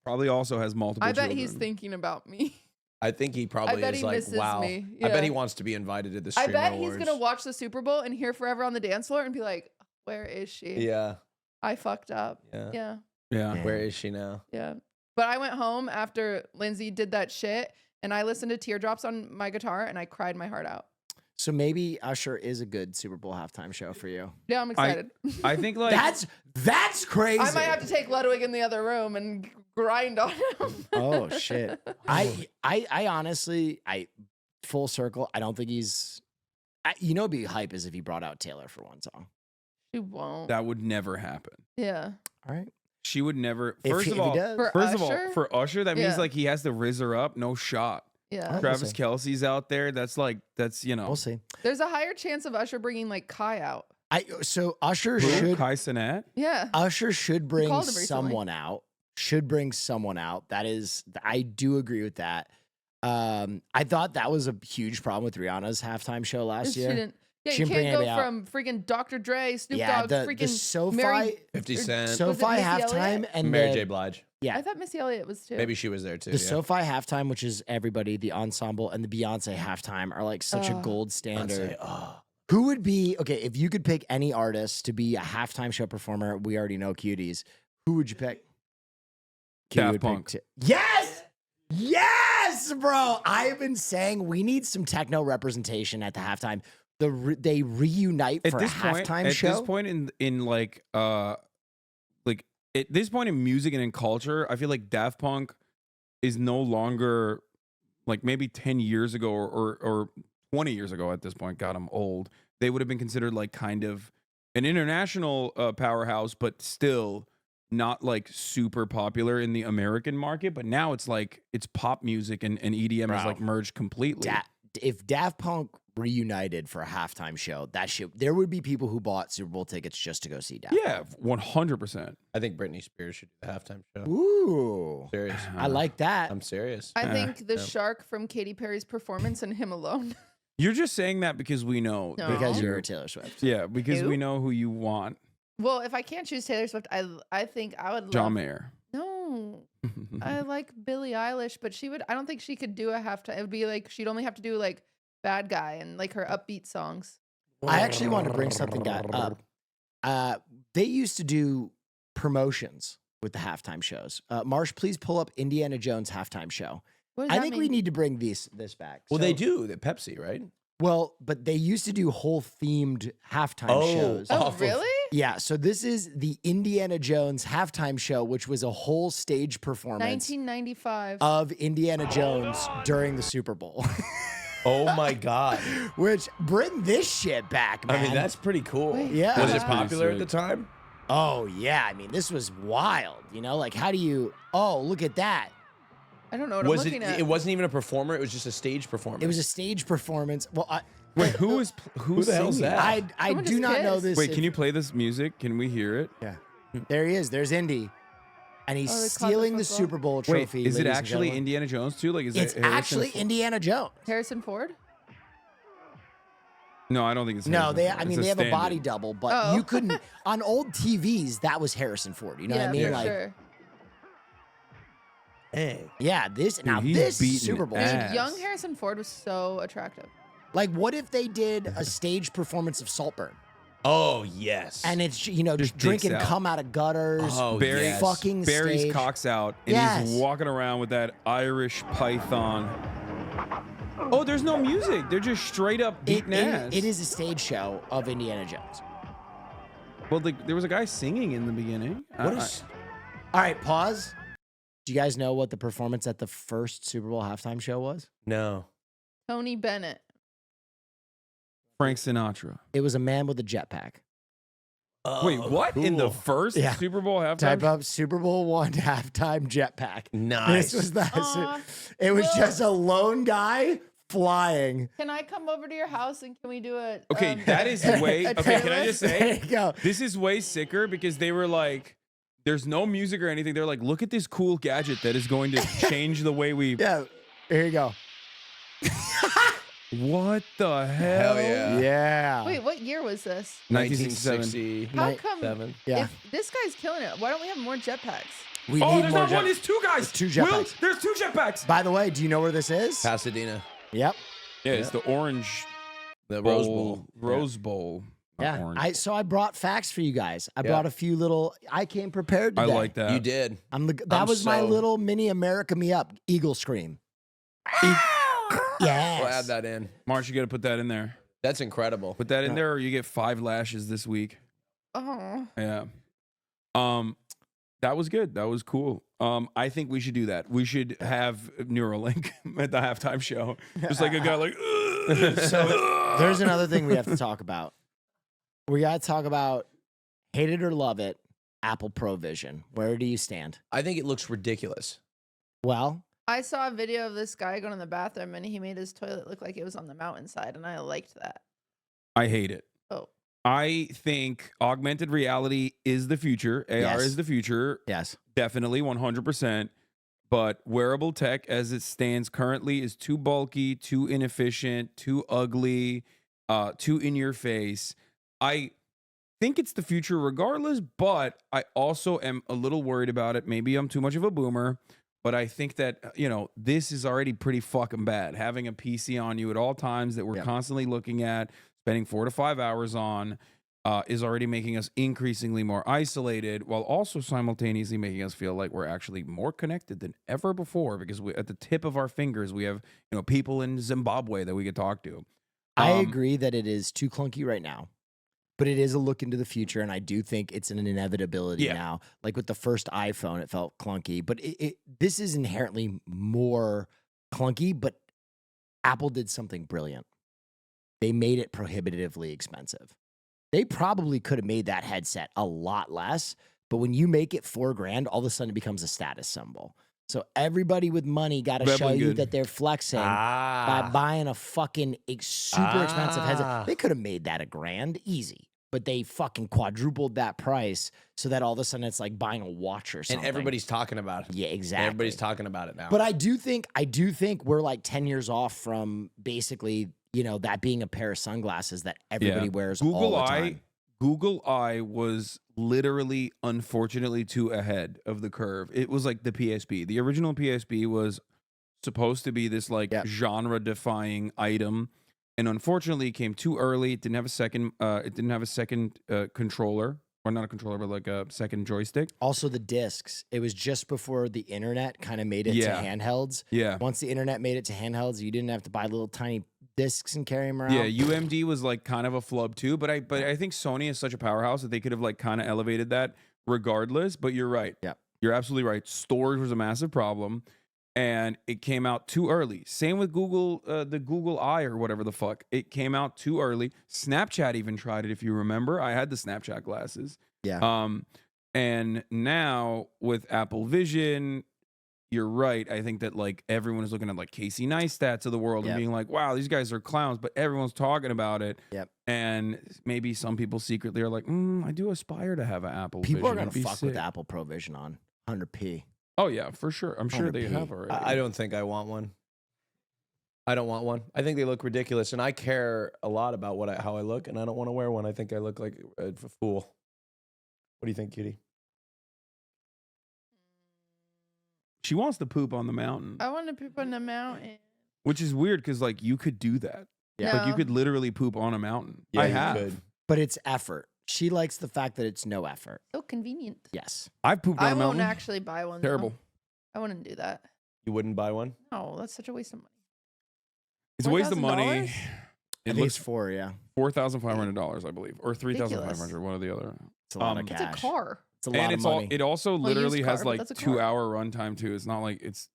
Probably also has multiple.
I bet
children.
he's thinking about me.
I think he probably
bet
is
he
like,
misses
wow.
me.
I
Yeah.
bet he wants to be invited to the
I
Streamer
bet
Awards.
he's gonna watch the Super Bowl and hear Forever on the Dance Floor and be like, "Where is she?
Yeah.
I fucked up."
Yeah.
Yeah,
Yeah.
Yeah.
Where is she now?
yeah. But I went home after Lindsay did that shit, and I listened to Teardrops on my guitar, and I cried my heart out.
So maybe Usher is a good Super Bowl halftime show for you.
Yeah, I'm excited.
I think like
That's crazy.
I might have to take Ludwig in the other room and grind on him.
Oh shit. I honestly, full circle. I don't think he's. It'd be hype as if he brought out Taylor for one song.
She won't.
that would never happen.
Yeah.
All right.
She would never.
If
First
he
of all,
does.
For
first of
Usher?
all, for Usher, that means
Yeah.
like he has to rizz her up. No shot.
Yeah.
We'll
Travis
see.
Kelce's out there. That's
We'll see.
There's a higher chance of Usher bringing like Kai out.
So Usher
Who?
should
Kai Cenat.
Yeah.
Usher should bring
called him recently.
someone out. Should bring someone out. That is, I do agree with that. I thought that was a huge problem with Rihanna's halftime show last
She
year.
didn't. Yeah,
She
you
didn't bring
can't go
anybody out.
from freaking Dr. Dre, Snoop
Yeah,
Dogg,
the
freaking
SoFi,
Mary.
50 Cent.
Was it
SoFi
Missy
halftime,
Elliott?
and
Mary
the,
J. Blige.
yeah,
I thought Missy Elliott was too.
Maybe she was there too.
the
yeah.
SoFi halftime, which is everybody, the ensemble, and the Beyonce halftime are like such a gold
I'd
standard.
say, oh.
Who would be okay if you could pick any artist to be a halftime show performer? We already know Cuties. Who would you pick? Q
Daft
would pick
Punk.
Yes, yes, bro. I've been saying we need some techno representation at the halftime. They reunite for a halftime show.
At this point in like at this point in music and in culture, I feel like Daft Punk is no longer like maybe 10 years ago or 20 years ago at this point. God, I'm old. They would have been considered like kind of an international powerhouse, but still not like super popular in the American market. But now it's like it's pop music and EDM is
Bro.
like merged completely.
If Daft Punk reunited for a halftime show, there would be people who bought Super Bowl tickets just to go see Daft
Yeah, 100%.
I think Britney Spears should do the halftime show.
Punk. Ooh,
Serious.
I like that.
I'm serious.
I think the
yeah.
shark from Katy Perry's performance and him alone.
You're just saying that because we know.
No.
Because
Aw.
you're a Taylor Swift.
Yeah, because we
Who?
know who you want.
Well, if I can't choose Taylor Swift, I think I would
John
love.
Mayer.
No, I like Billie Eilish, but I don't think she could do a halftime. It would be like she'd only have to do like Bad Guy and like her upbeat songs.
I actually wanted to bring something up. They used to do promotions with the halftime shows. Marsh, please pull up Indiana Jones halftime show.
What does
I
that
think we
mean?
need to bring this back.
Well,
So-
they do. The Pepsi, right?
Well, but they used to do whole themed halftime shows.
Oh,
off of-
really?
Yeah, so this is the Indiana Jones halftime show, which was a whole stage performance
1995.
of Indiana Jones during the Super Bowl.
Oh my God.
Which bring this shit back, man.
I mean, that's pretty cool.
Wait.
Yeah.
Was it
That's pretty
popular at the
sick.
time?
Oh yeah, I mean, this was wild. Like how do you? Oh, look at that.
I don't know what
Was
I'm
it?
looking at.
It wasn't even a performer. It was just a stage performance.
It was a stage performance. Well,
Wait, who's
the hell's
singing?
that?
I
Someone
do
just
not know
kissed.
this.
Wait, can you play this music? Can we hear it?
Yeah, there he is. There's Indy, and he's
Oh, they caught the
stealing the
football.
Super Bowl
Wait,
trophy.
is it
ladies and
actually
gentlemen.
Indiana Jones too? Like, is
It's
it Harrison
actually
Ford?
Indiana Jones.
Harrison Ford?
No, I don't think it's.
No,
Harrison
they.
Ford.
I mean,
It's
they have a
stand-in.
body double, but
Oh.
you couldn't on old TVs. That was Harrison Ford. You know
yeah,
what I mean?
for
Like,
sure.
Hey.
yeah, this now
he's
this
beating
Super Bowl.
ass.
Dude, young Harrison Ford was so attractive.
Like, what if they did a stage performance of Saltburn?
Oh yes.
And it's just drinking
out.
cum out of gutters.
Oh,
Barry,
yes.
fucking
Barry's
stage.
cocks out, and
Yes.
he's walking around with that Irish python. Oh, there's no music. They're just straight up beating ass.
It is a stage show of Indiana Jones.
Well, there was a guy singing in the beginning.
What is? All right, pause. Do you guys know what the performance at the first Super Bowl halftime show was?
No.
Tony Bennett.
Frank Sinatra.
It was a man with a jetpack.
Wait, what?
Cool.
In the first
Yeah.
Super Bowl halftime?
Type up Super Bowl I halftime jetpack.
Nice.
This was that.
Aw.
It was
Well-
just a lone guy flying.
Can I come over to your house and can we do a
Okay, that is way.
a
Okay, can I
playlist?
just
There
say
you go.
this is way sicker because they were like, "There's no music or anything." They're like, "Look at this cool gadget that is going to change the way we."
Yeah, here you go.
What the hell?
Hell yeah.
Yeah.
Wait, what year was this?
1967.
1967.
How
Night-
come?
Seven.
Yeah.
If this guy's killing it, why don't we have more jetpacks?
We
Oh,
need
there's
more
not one.
jet-
There's two guys.
Two
Will,
jetpacks.
there's two jetpacks.
By the way, do you know where this is?
Pasadena.
Yep.
Yeah, it's the orange
The
bowl,
Rose Bowl.
Rose Bowl. not
Yeah.
orange.
So I brought facts for you guys. I
Yeah.
brought a few little. I came prepared
I
today.
like that.
You did.
That
I'm
was my
so-
little mini America Me Up Eagle scream. Yes.
We'll add that in.
Marsh, you got to put that in there.
That's incredible.
Put that in there, or you get 5 lashes this week.
Oh,
Yeah. That was good. That was cool. I think we should do that. We should have Neuralink at the halftime show. Just like a guy like.
So there's another thing we have to talk about. We got to talk about hate it or love it, Apple Pro Vision. Where do you stand?
I think it looks ridiculous.
Well,
I saw a video of this guy going to the bathroom and he made his toilet look like it was on the mountainside, and I liked that.
I hate it.
Oh,
I think augmented reality is the future. AR
Yes.
is the future.
yes.
Definitely 100%. But wearable tech as it stands currently is too bulky, too inefficient, too ugly, too in your face. I think it's the future regardless, but I also am a little worried about it. Maybe I'm too much of a boomer, but I think that, this is already pretty fucking bad. Having a PC on you at all times that we're
Yep.
constantly looking at, spending 4 to 5 hours on, is already making us increasingly more isolated, while also simultaneously making us feel like we're actually more connected than ever before, because at the tip of our fingers, we have, people in Zimbabwe that we could talk to.
I agree that it is too clunky right now, but it is a look into the future, and I do think it's an inevitability
Yeah.
now. Like with the first iPhone, it felt clunky, but this is inherently more clunky, but Apple did something brilliant. They made it prohibitively expensive. They probably could have made that headset a lot less, but when you make it $4,000, all of a sudden it becomes a status symbol. So everybody with money got to show
Definitely
you
good.
that they're flexing by buying a fucking super expensive headset. They could have made that $1,000 easy, but they fucking quadrupled that price so that all of a sudden it's like buying a watch or something.
And everybody's talking about it.
Yeah, exactly.
Everybody's talking about it now.
But I do think we're like 10 years off from basically, that being a pair of sunglasses that everybody wears all the time.
Google Eye was literally, unfortunately, too ahead of the curve. It was like the PSP. The original PSP was supposed to be this like genre-defying item, and unfortunately, it came too early. It didn't have a second. Controller, or not a controller, but like a second joystick.
Also, the discs. It was just before the internet kind of made it to
Yeah.
handhelds.
Yeah.
Once the internet made it to handhelds, you didn't have to buy little tiny discs and carry them around.
Yeah, UMD was like kind of a flub too, but I think Sony is such a powerhouse that they could have like kind of elevated that regardless. But you're right.
Yeah.
You're absolutely right. Storage was a massive problem, and it came out too early. Same with Google, the Google Eye or whatever the fuck. It came out too early. Snapchat even tried it, if you remember. I had the Snapchat glasses.
Yeah.
And now with Apple Vision, you're right. I think that like everyone is looking at like Casey Neistats of the world
Yep.
and being like, wow, these guys are clowns, but everyone's talking about it.
Yep.
And maybe some people secretly are like, I do aspire to have an Apple
People
Vision.
are going
It'd
to
be
fuck with
sick."
Apple Pro Vision on 100p.
Oh yeah, for sure. I'm sure they
100p.
have already.
I don't think I want one. I don't want one. I think they look ridiculous, and I care a lot about how I look, and I don't want to wear one. I think I look like a fool. What do you think, Cutie?
She wants to poop on the mountain,
I want to poop on the mountain.
which is weird because like you could do that.
Yeah.
Like you
No.
could literally poop on a mountain.
Yeah,
I
you
have.
could.
But it's effort. She likes the fact that it's no effort.
So convenient.
Yes.
I've pooped on
I
a
won't
mountain.
actually buy one. though.
Terrible.
I wouldn't do that.
You wouldn't buy one?
No, that's such a waste of money.
It's a waste of money.
$4,000?
It
think it's
looks
4, yeah.
$4,500, I believe, or $3,500. One or the other.
It's a lot of
It's
cash.
a car.
It's a lot of money.
It also literally
car,
has
but
like
that's a car.
2-hour runtime too. It's not like it's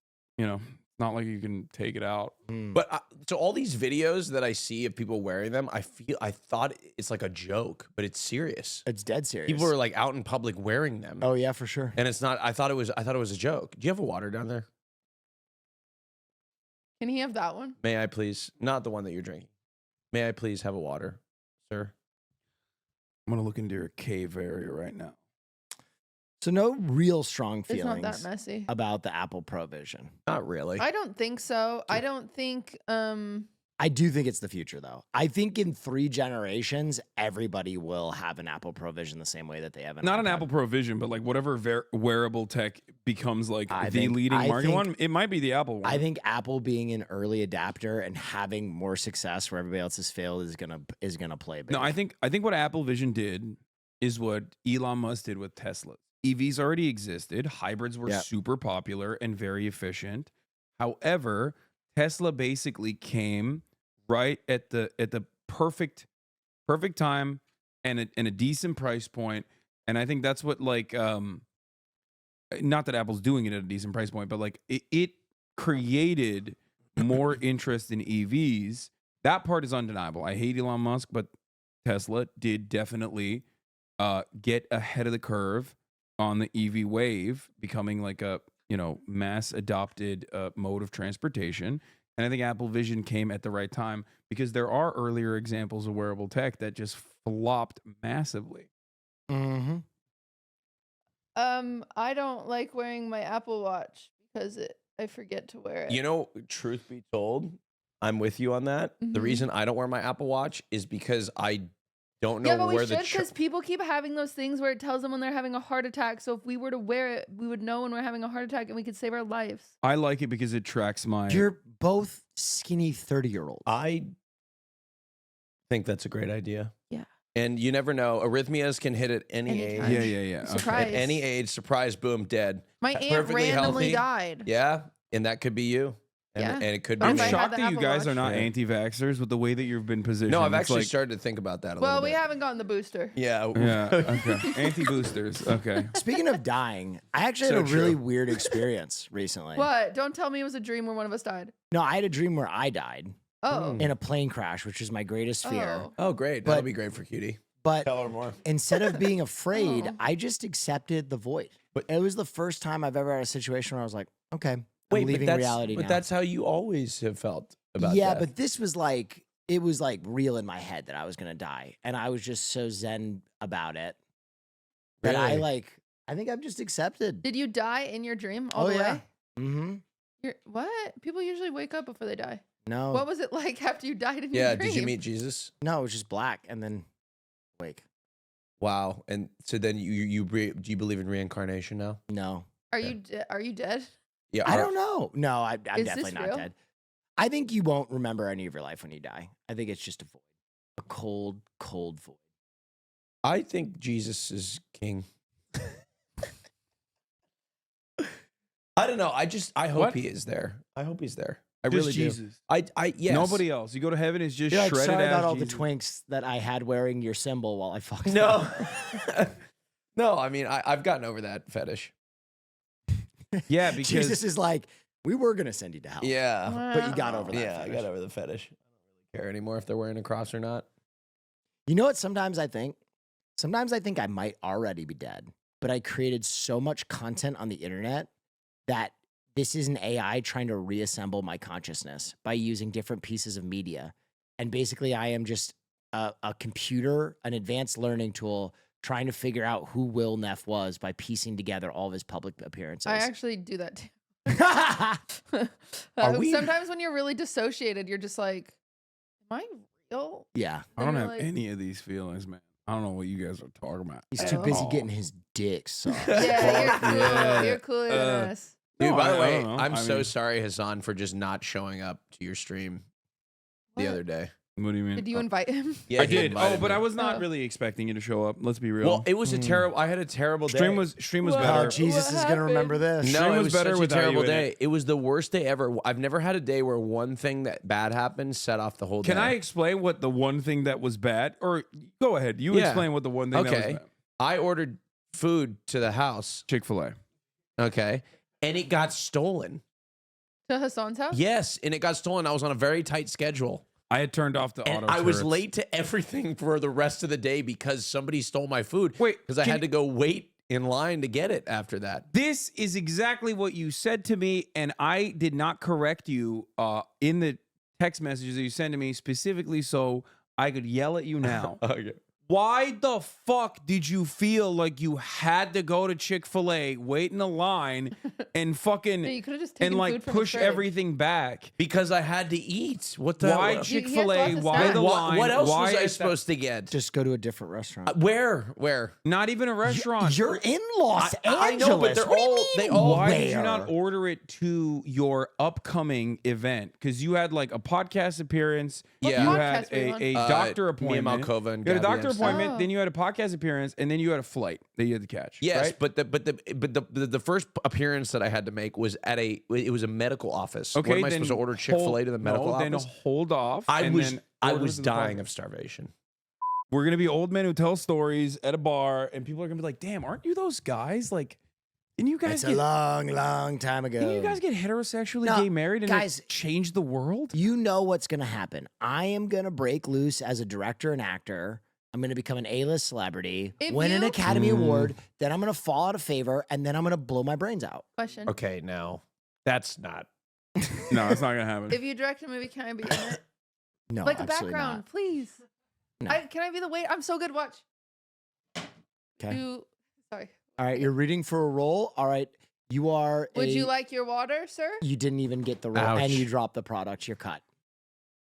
not like you can take it out.
But so all these videos that I see of people wearing them, I thought it's like a joke, but it's serious.
It's dead serious.
People are like out in public wearing them.
Oh yeah, for sure.
And it's not. I thought it was a joke. Do you have a water down there?
Can he have that one?
May I please? Not the one that you're drinking. May I please have a water, sir?
I'm gonna look into your cave area right now.
So no real strong
It's
feelings
not that messy.
about the Apple Pro Vision.
Not really.
I don't think so. I don't think.
I do think it's the future, though. I think in 3 generations, everybody will have an Apple Pro Vision the same way that they have an
Not an
iPod.
Apple Pro Vision, but like whatever wearable tech becomes like
I
the
think-
leading
I
market
think-
one. It might be the Apple one.
I think Apple being an early adapter and having more success where everybody else has failed is gonna play big.
No, I think what Apple Vision did is what Elon Musk did with Tesla. EVs already existed. Hybrids were
Yep.
super popular and very efficient. However, Tesla basically came right at the perfect time and a decent price point. And I think that's what like not that Apple's doing it at a decent price point, but like it created more interest in EVs. That part is undeniable. I hate Elon Musk, but Tesla did definitely get ahead of the curve on the EV wave, becoming like a mass adopted mode of transportation. And I think Apple Vision came at the right time because there are earlier examples of wearable tech that just flopped massively.
Mm-hmm.
I don't like wearing my Apple Watch because I forget to wear it.
You know, truth be told, I'm with you on that. The
Mhm.
reason I don't wear my Apple Watch is because I don't know
Yeah, but we
where
should
the
because people keep having those things where it tells them when they're having a heart attack. So if we were to wear it, we would know when we're having a heart attack and we could save our lives.
I like it because it tracks my.
You're both skinny 30-year-olds.
I think that's a great idea.
Yeah.
And you never know. Arrhythmias can hit at any
Anytime.
age.
yeah. Okay.
Surprise.
At any age, surprise, boom, dead.
My aunt
Perfectly
randomly
healthy.
died.
Yeah. And that could be you. And,
Yeah.
and it could be
I'm
If I
me.
had
shocked
the
that you
Apple
guys are
Watch.
not
Yeah.
anti-vaxxers with the way that you've been positioned.
No, I've
It's
actually
like,
started to think about that a
Well,
little
we
bit.
haven't gotten the booster.
Yeah.
Yeah. Okay. Anti-boosters. Okay.
Speaking of dying, I actually
So
had a really
true.
weird experience recently.
What? Don't tell me it was a dream where one of us died.
No, I had a dream where I died
Oh.
in a plane crash, which was my greatest fear.
Oh.
Oh, great.
But-
That'll be great for Cutie.
But
Tell her more.
instead of being afraid,
Oh.
I just accepted the void.
But-
It was the first time I've ever had a situation where I was like, okay, I'm
Wait,
leaving
but
reality
but
now.
that's how you always have felt about
Yeah,
death.
but this was like, it was like real in my head that I was going to die. And I was just so zen about it that I
Really?
I think I've just accepted.
Did you die in your dream all the way?
Mm-hmm.
What? People usually wake up before they die.
No,
What was it like after you died in your
Yeah,
dream?
did you meet Jesus?
no, it was just black and then wake.
Wow. And so then do you believe in reincarnation now?
No.
Are you dead?
Yeah.
I don't know. No, I'm
Is
definitely
this
not
real?
dead. I think you won't remember any of your life when you die. I think it's just a void, a cold, cold void.
I think Jesus is king. I don't know. I hope
What?
he is there. I hope he's there. I
Just
really
Jesus.
do. Yes.
Nobody else. You go to heaven, it's just
You're like,
shredded
sorry
ass
about all
Jesus.
the twinks that I had wearing your symbol while I fucked.
No.
them.
No, I mean I've gotten over that fetish.
Yeah, because
Jesus is like, we were gonna send you to hell.
Yeah.
But you got over that.
Yeah, I
fetish.
got over the fetish. I don't really care anymore if they're wearing a cross or not.
You know what? Sometimes I think I might already be dead, but I created so much content on the internet that this is an AI trying to reassemble my consciousness by using different pieces of media. And basically, I am just a computer, an advanced learning tool, trying to figure out who willneff was by piecing together all of his public appearances.
I actually do that too.
Are we-
Sometimes when you're really dissociated, you're just like, am I real?
yeah.
I don't
And
have
you're like-
any of these feelings, man. I don't know what you guys are talking about.
He's
I
too
don't
busy
know.
getting his dick sucked.
Yeah, you're cool.
Yeah.
You're cooler than us.
Dude,
No,
by the
I
way,
don't know.
I'm
I
so
mean-
sorry, Hasan, for just not showing up to your stream the
What?
other day.
What do you mean?
Did you invite him?
Yeah,
I
he
did.
invited
Oh, but
me.
I was not
Oh.
really expecting you to show up. Let's be real.
Well, it was a terrible. I had a terrible day.
stream was
What?
better.
Oh, Jesus
What
is gonna remember this.
No,
Stream
it
was
was
better
such a
without you
terrible
in
day.
it.
It was the worst day ever. I've never had a day where one thing that bad happened set off the whole
Can
day.
I explain what the one thing that was bad? Or go ahead. You
Yeah.
explain what the one thing that was
Okay.
bad.
I ordered food to the house.
Chick-fil-A.
Okay. And it got stolen.
To Hassan's house?
Yes. And it got stolen. I was on a very tight schedule.
I had turned off the
And
auto
I was
turrets.
late to everything for the rest of the day because somebody stole my food.
Wait,
Because I
can
had to go wait in line to get it after that.
This is exactly what you said to me, and I did not correct you in the text messages that you sent to me specifically so I could yell at you now.
Okay.
Why the fuck did you feel like you had to go to Chick-fil-A, wait in a line, and fucking
Yeah, you could have just taken
and like
food from the
push
fridge.
everything back?
Because I had to eat. What the
Why
what-
Chick-fil-A?
lots of
Why
snacks.
the line?
What else
Why
was I
at that-
supposed to get?
Just go to a different restaurant.
Where?
Not even a restaurant.
You're in Los
I
Angeles.
know, but they're
What do you
all-
mean,
they all-
Why did you
where?
not order it to your upcoming event? Because you had like a podcast appearance.
Yeah.
You
What
had
podcast were you on?
a doctor appointment.
Me and Malkova and
You had a
Gabby
doctor
and-
appointment,
Oh.
then you had a podcast appearance, and then you had a flight that you had to catch.
Yes,
right?
but the first appearance that I had to make was at it was a medical office.
Okay,
what am I
then
supposed to order Chick-fil-A to the medical
no,
office?
Then hold off.
I
and
was
then
I
order
was
to the
dying
podcast.
of starvation.
We're gonna be old men who tell stories at a bar, and people are gonna be like, "Damn, aren't you those guys? Like, didn't you guys
It's
get?
a long time ago.
Didn't you guys get heterosexually
No,
gay married and
guys-
it changed the world?"
You know what's going to happen. I am going to break loose as a director and actor. I'm going to become an A-list celebrity,
If
win an
you-
Academy Award. Then I'm going to fall out of favor, and then I'm going to blow my brains out.
Question.
Okay, now that's not.
No, it's not gonna happen.
If you direct a movie, can I be in it?
No,
Like a
absolutely
background,
not.
please.
No.
Can I be the wait? I'm so good. Watch.
Okay.
Sorry.
All right, you're reading for a role. All right, you are.
Would you like your water, sir?
You didn't even get the role,
Ouch.
and you dropped the product. You're cut.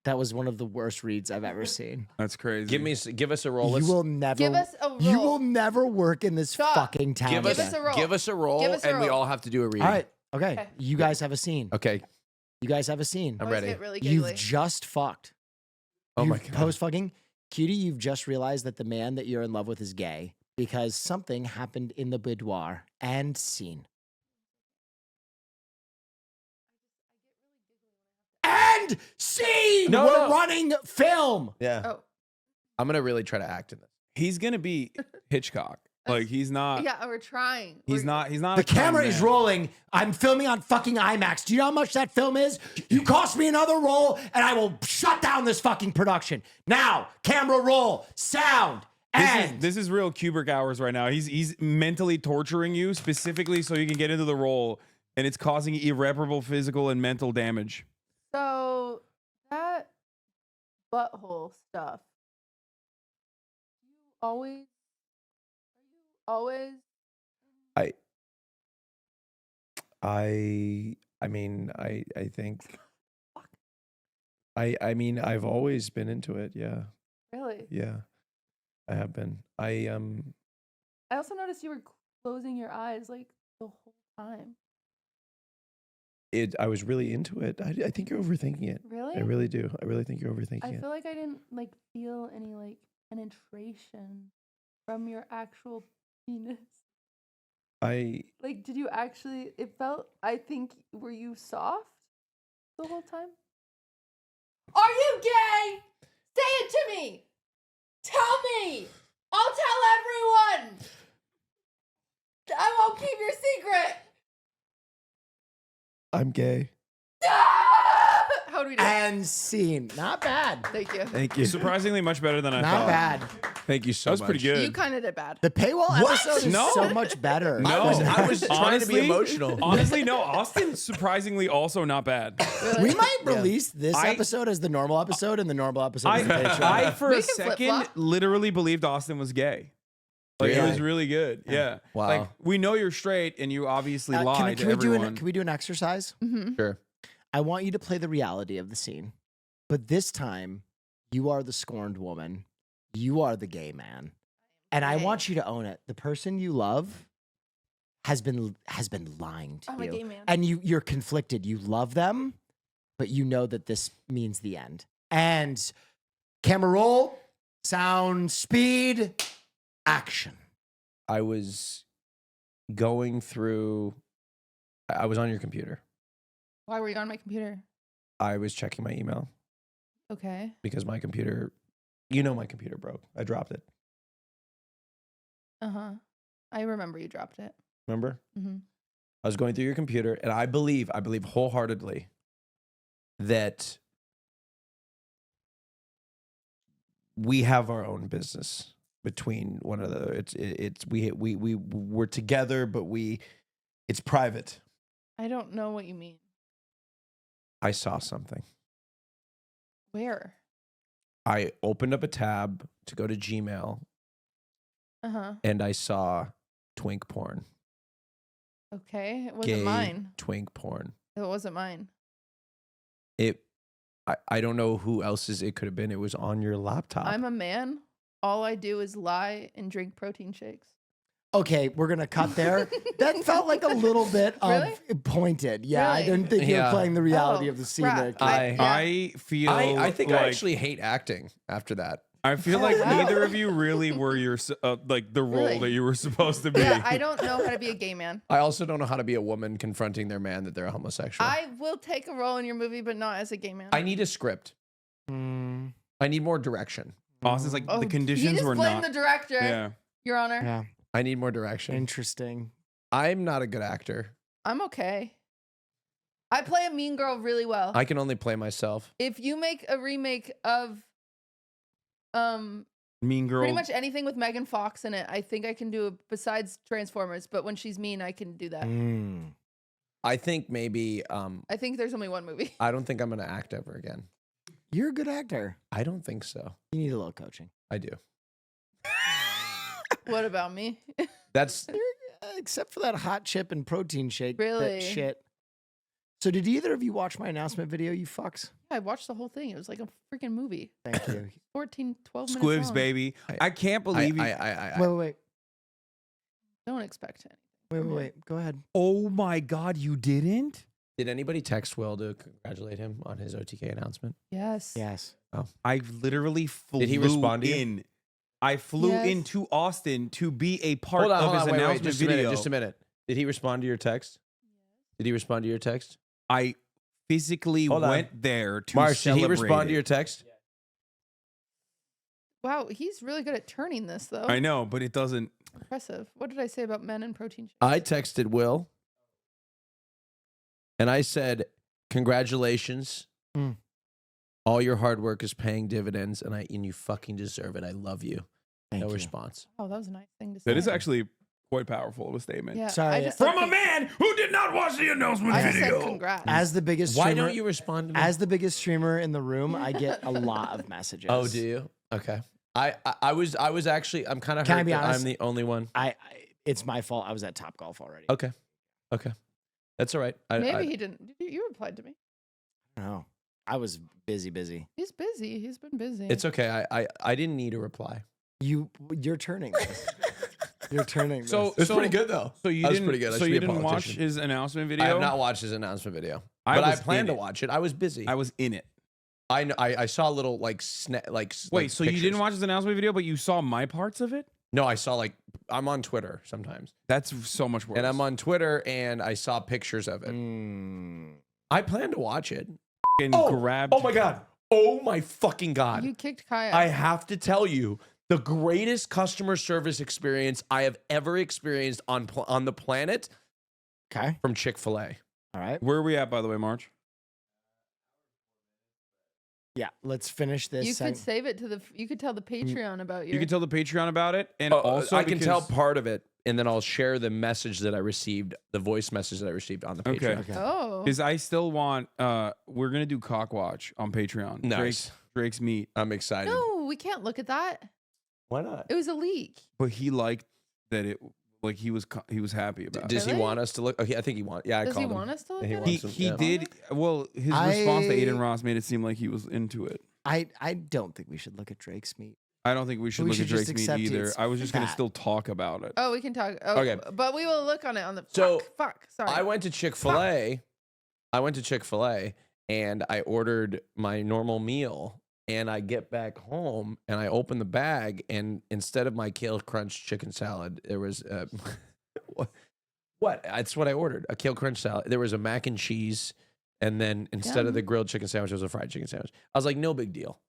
That was one of the worst reads I've ever seen.
That's crazy.
Give us a roll.
You
Let's-
will never.
Give us a roll.
You will never work in this
Stop.
fucking town.
give us
us a roll.
Give us a roll,
Give us a
and we
roll.
all have to do a read.
All right. Okay.
Okay.
You guys have a scene.
Okay.
You guys have a scene.
I'm
Always
ready.
Get really giggly.
You've just fucked.
Oh my
You've
God.
Post fucking. Cutie, you've just realized that the man that you're in love with is gay because something happened in the boudoir and scene. And scene!
No,
We're
no.
running film.
Yeah.
Oh.
I'm gonna really try to act in this.
He's gonna be Hitchcock. Like he's not.
Yeah, we're trying.
He's
We're-
not. He's not.
The
a con
camera is
man.
rolling. I'm filming on fucking IMAX. Do you know how much that film is? You cost me another roll and I will shut down this fucking production. Now, camera roll, sound, and
This is real Kubrick hours right now. He's mentally torturing you specifically so you can get into the role, and it's causing irreparable physical and mental damage.
So that butthole stuff. Are you always
I mean, I think. I mean, I've always been into it. Yeah.
really?
Yeah. I have been.
I also noticed you were closing your eyes like the whole time.
I was really into it. I think you're overthinking it.
Really?
I really do. I really think you're overthinking
I
it.
feel like I didn't like feel any like penetration from your actual penis. Like, did you actually? It felt. I think. Were you soft the whole time? Are you gay? Say it to me. Tell me. I'll tell everyone. I won't keep your secret.
I'm gay.
How do we do?
and scene. Not bad.
Thank you.
Thank you.
Surprisingly much better than I
Not
thought.
bad.
Thank you
That
so
was
much.
pretty good.
You kind of did bad.
The paywall
What?
episode is
No.
so much better.
No.
I was trying to
Honestly-
be emotional.
Honestly, no. Austin surprisingly also not bad.
Really?
We might release this
I-
episode as the normal episode and the normal episode as the Patreon.
I for
We
a
can
second
flip-flop.
literally believed Austin was gay. Like it
Really?
was really good. Yeah.
Wow.
Like we know you're straight and you obviously
Can
lied to
we do
everyone.
can we do an exercise?
Mm-hmm.
Sure.
I want you to play the reality of the scene. But this time, you are the scorned woman. You are the gay man. And I
gay.
want you to own it. The person you love has been lying to
I'm a
you.
gay man.
And you're conflicted. You love them, but you know that this means the end. And Camera roll, sound, speed, action.
I was going through. I was on your computer.
Why were you on my computer?
I was checking my email
Okay.
because my computer, my computer broke. I dropped it.
I remember you dropped it.
Remember?
Mm-hmm.
I was going through your computer, and I believe wholeheartedly that we have our own business between one another. We're together, but it's private.
I don't know what you mean.
I saw something.
Where?
I opened up a tab to go to Gmail, and I saw twink porn.
Okay. It wasn't
Gay
mine.
twink porn.
It wasn't mine.
I don't know who else's it could have been. It was on your laptop.
I'm a man. All I do is lie and drink protein shakes.
Okay, we're gonna cut there. That felt like a little bit
Really?
pointed. Yeah, I
Really?
didn't think you were
Yeah.
playing the reality
Oh,
of the scene
crap.
there.
Yeah.
I feel.
I think I
like-
actually hate acting after that.
I feel
Oh,
like
wow.
neither of you really were your like the role
Really?
that you were supposed to be.
Yeah, I don't know how to be a gay man.
I also don't know how to be a woman confronting their man that they're a homosexual.
I will take a role in your movie, but not as a gay man.
I need a script.
Mm,
I need more direction.
Austin's like
Oh,
the
he
conditions
just
were
blamed
not.
the director,
Yeah.
Your Honor.
yeah,
I need more direction.
interesting.
I'm not a good actor.
I'm okay. I play a mean girl really well.
I can only play myself.
If you make a remake of
Mean Girl.
pretty much anything with Megan Fox in it, I think I can do it besides Transformers, but when she's mean, I can do that.
Mm.
I think maybe
I think there's only one movie.
I don't think I'm gonna act ever again.
You're a good actor.
I don't think so.
You need a little coaching.
I do.
What about me?
That's
Except for that hot chip and protein shake.
Really?
That shit. So did either of you watch my announcement video, you fucks?
I watched the whole thing. It was like a freaking movie.
Thank you.
14, 12 minutes
Squibs,
long.
baby. I can't believe you.
Wait.
Don't expect it.
Wait. Go ahead.
Oh my God, you didn't?
Did anybody text Will to congratulate him on his OTK announcement?
Yes.
Yes.
I literally flew
Did he respond to you?
in. I flew
Yes.
into Austin to be a part
Hold
of his
on,
announcement
just
video.
just a minute. Did he respond to your text? Did he respond to your text?
I physically
Hold on.
went there to
Marsh, did
celebrate
he respond to
it.
your text?
Wow, he's really good at turning this, though.
I know, but it doesn't.
Impressive. What did I say about men and protein shakes?
I texted Will and I said, congratulations.
Mm.
All your hard work is paying dividends and you fucking deserve it. I love you.
Thank
No
you.
response.
Oh, that was a nice thing to say.
That is actually quite powerful of a statement.
Yeah,
Sorry,
I just
From
said
a man who did not watch the announcement
I just
video.
said congrats.
As the biggest
Why
streamer,
don't you respond to me?
as the biggest streamer in the room, I get a lot of messages.
Oh, do you? Okay. I was actually, I'm kind of
Can I
hurt
be
that
honest?
I'm the only one.
It's my fault. I was at Top Golf already.
Okay. That's all right.
Maybe he didn't. You replied to me.
No, I was busy.
He's busy. He's been busy.
It's okay. I didn't need a reply.
You're turning this. You're turning this.
So
It's pretty good though.
So you
That was
didn't.
pretty good. I
So
should
you
be a
didn't watch
politician.
his announcement video.
I have not watched his announcement video,
I
but I
was
plan
in
to
it.
watch it. I was busy.
I was in it.
I know. I saw a little like
Wait, so you
pictures.
didn't watch his announcement video, but you saw my parts of it?
No, I saw I'm on Twitter sometimes,
That's so much worse.
and I'm on Twitter and I saw pictures of it.
Mm.
I plan to watch it.
and grabbed.
Oh my god! Oh my fucking god!
You kicked Kaya.
I have to tell you, the greatest customer service experience I have ever experienced on the planet
Okay.
from Chick-fil-A.
All right.
Where are we at, by the way, March?
Yeah. Let's finish this.
You could save it to the. You could tell the Patreon about your.
You can tell the Patreon about it, and
Oh,
also
I can tell
because-
part of it, and then I'll share the message that I received, the voice message that I received on the
Okay.
Patreon.
Okay.
Oh.
Because I still want. We're gonna do Cockwatch on Patreon.
Nice.
Drake's meat,
I'm excited.
No, we can't look at that.
Why not?
It was a leak.
but he liked that it. Like he was happy about.
Does
it.
he
Really?
want us to look? Okay, I think he wants. Yeah, I
Does he
called him.
want us to look
He
at
wants
it?
He
yeah.
did well. His response to Aiden Ross made it seem like he was into it.
I don't think we should look at Drake's meat.
I don't think we should
We
look
should
at
just
Drake's meat
accept
either.
it's
I was just gonna
fat.
still talk about it.
Oh, we can talk. Oh,
Okay.
But we will look on it on the.
So,
fuck. Sorry.
I went to Chick-fil-A. I went to Chick-fil-A and I ordered my normal meal And I get back home and I open the bag, and instead of my kale crunch chicken salad, there was what? That's what I ordered, a kale crunch salad. There was a mac and cheese, and then instead of the grilled chicken sandwich, it was a fried chicken sandwich. I was like, no big deal.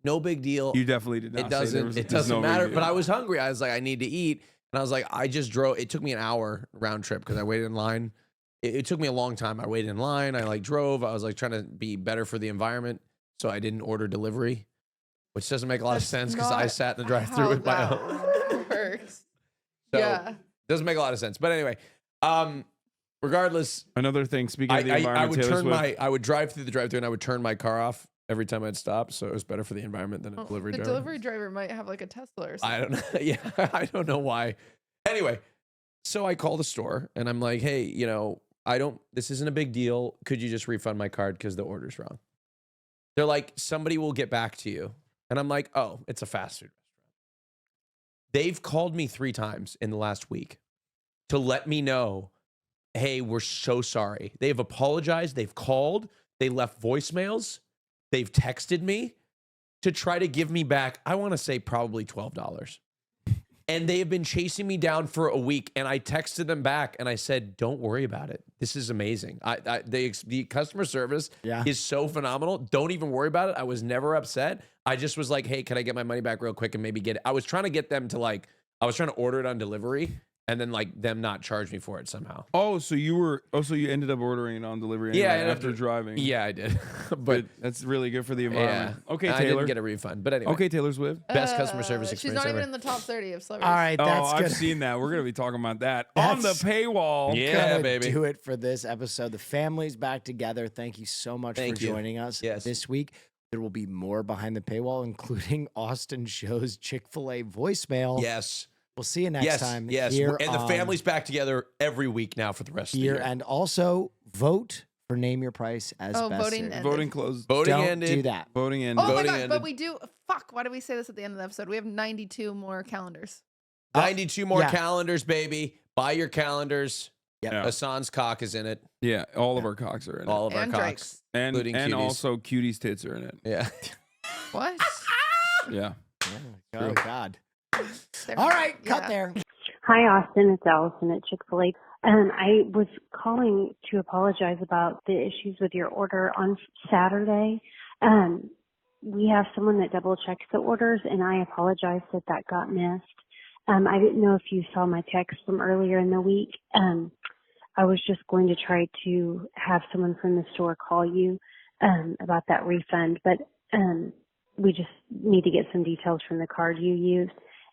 No big deal.
You definitely did not.
It doesn't matter. But I was hungry. I was like, I need to eat. And I was like, I just drove. It took me an hour round trip because I waited in line. It took me a long time. I waited in line. I like drove. I was like trying to be better for the environment. So I didn't order delivery, which doesn't make a lot of sense because I sat in the drive-thru with my own.
Works.
So
Yeah.
doesn't make a lot of sense. But anyway, regardless,
another thing. Speaking of the environment,
I would drive through the drive-thru and I would turn my car off every time I'd stop. So it was better for the environment than a delivery driver.
The delivery driver might have like a Tesla or something.
I don't know. Yeah, I don't know why. Anyway, so I call the store and I'm like, hey, this isn't a big deal. Could you just refund my card because the order's wrong? They're like, somebody will get back to you. And I'm like, oh, it's a fast food restaurant. They've called me 3 times in the last week to let me know, hey, we're so sorry. They've apologized. They've called. They left voicemails. They've texted me to try to give me back, I want to say probably $12. And they have been chasing me down for a week. And I texted them back and I said, don't worry about it. This is amazing. The customer service is so phenomenal. Don't even worry about it. I was never upset. I just was like, hey, can I get my money back real quick and maybe get it? I was trying to get them to I was trying to order it on delivery and then them not charge me for it somehow.
so you ended up ordering it on delivery anyway after driving.
Yeah, I did.
but that's really good for the environment.
Yeah.
Okay, Taylor.
I didn't get a refund. But anyway.
Okay, Taylor Swift.
Best customer service
She's
experience
not
ever.
even in the top 30 of celebrities.
All right, that's good.
I've seen that. We're going to be talking about that on the paywall.
Yeah,
Gonna
baby.
do it for this episode. The family's back together. Thank you so much for joining us this week. There will be more behind the paywall, including Austin Show's Chick-fil-A voicemail.
Yes.
We'll see you next time.
Yes. And the family's back together every week now for the rest of the year.
And also vote for Name Your Price as best
voting
served.
ended.
Voting closed.
Voting
Don't
ended.
do that.
Voting ended.
Oh my
Voting
God,
ended.
but we do. Fuck, why did we say this at the end of the episode? We have 92 more calendars.
92 more calendars, baby. Buy your calendars.
Yep.
Yeah.
Hassan's cock is in it.
Yeah, all of our cocks are in it.
All of our
And
cocks.
Drake's.
including
And
cuties.
also Cutie's tits are in it.
Yeah.
What?
Yeah.
Oh, God.
They're-
All right, cut
yeah.
there.
Hi, Austin. It's Allison at Chick-fil-A. I was calling to apologize about the issues with your order on Saturday. We have someone that double checks the orders, and I apologize that that got missed. I didn't know if you saw my text from earlier in the week. I was just going to try to have someone from the store call you about that refund, but we just need to get some details from the card you used.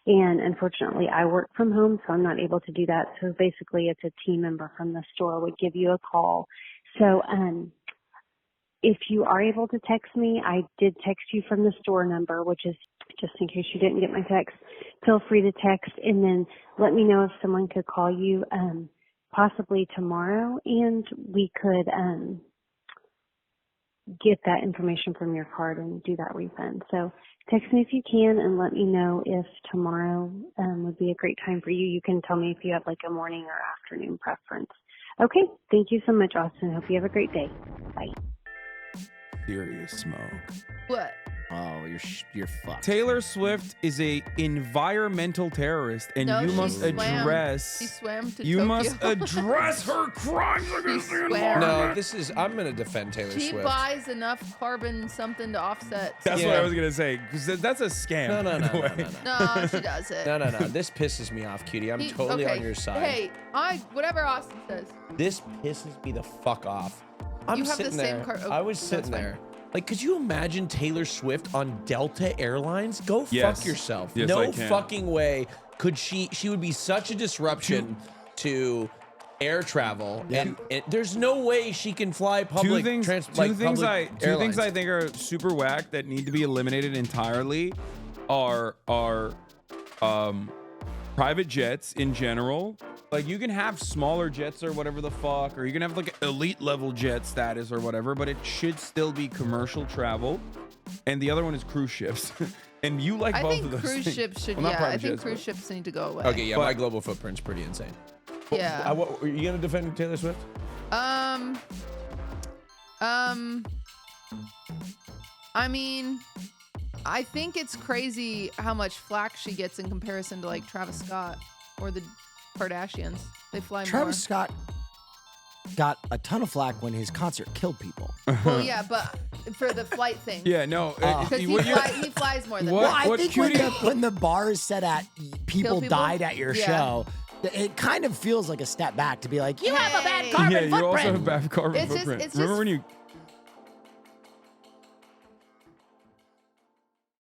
And unfortunately, I work from home, so I'm not able to do that. So basically, it's a team member from the store would give you a call. So if you are able to text me, I did text you from the store number, which is just in case you didn't get my text. Feel free to text and then let me know if someone could call you possibly tomorrow, and we could get that information from your card and do that refund. So text me if you can and let me know if tomorrow would be a great time for you. You can tell me if you have like a morning or afternoon preference. Okay. Thank you so much, Austin. Hope you have a great day. Bye.
Serious smoke.
What?
Oh, you're fucked.
Taylor Swift is a environmental terrorist, and
No,
you
she
must
swam.
address.
She swam to
You
Tokyo.
must address her crimes against the
swam.
environment.
No, I'm going to defend Taylor
She
Swift.
buys enough carbon something to offset.
That's what
Yeah.
I was gonna say, because that's a scam.
No.
in a way.
No, she does it.
No. This pisses me off, cutie. I'm totally
okay.
on your side.
Hey, whatever Austin says.
This pisses me the fuck off. I'm
You have the
sitting
same
there.
car- oh,
I was
that's
sitting
fine.
there. Like, could you imagine Taylor Swift on Delta Airlines? Go
Yes.
fuck yourself.
Yes,
No
I can.
fucking way could she would be such a disruption to air travel. And there's no way she can fly public
Two things I
airlines.
think are super whack that need to be eliminated entirely are private jets in general. Like, you can have smaller jets or whatever the fuck, or you can have like elite level jet status or whatever, but it should still be commercial travel. And the other one is cruise ships. And you like
I
both
think
of those
cruise
things.
ships should.
Well, not
Yeah, I
private
think
jets,
cruise
but-
ships need to go away.
Okay, yeah,
But-
my global footprint's pretty insane.
Yeah.
Are you gonna defend Taylor Swift?
I mean, I think it's crazy how much flack she gets in comparison to like Travis Scott or the Kardashians. They fly more.
Travis Scott got a ton of flack when his concert killed people.
Well, yeah, but for the flight thing.
Yeah, no.
Because he flies more than
What-
Well,
that.
I think when the bar is set at people
people?
died at your
Yeah.
show, it kind of feels like a step back to be like, you have a bad
Hey.
carbon
Yeah, you also
footprint.
have bad carbon
It's just-
footprint.
it's
Remember
just-
when you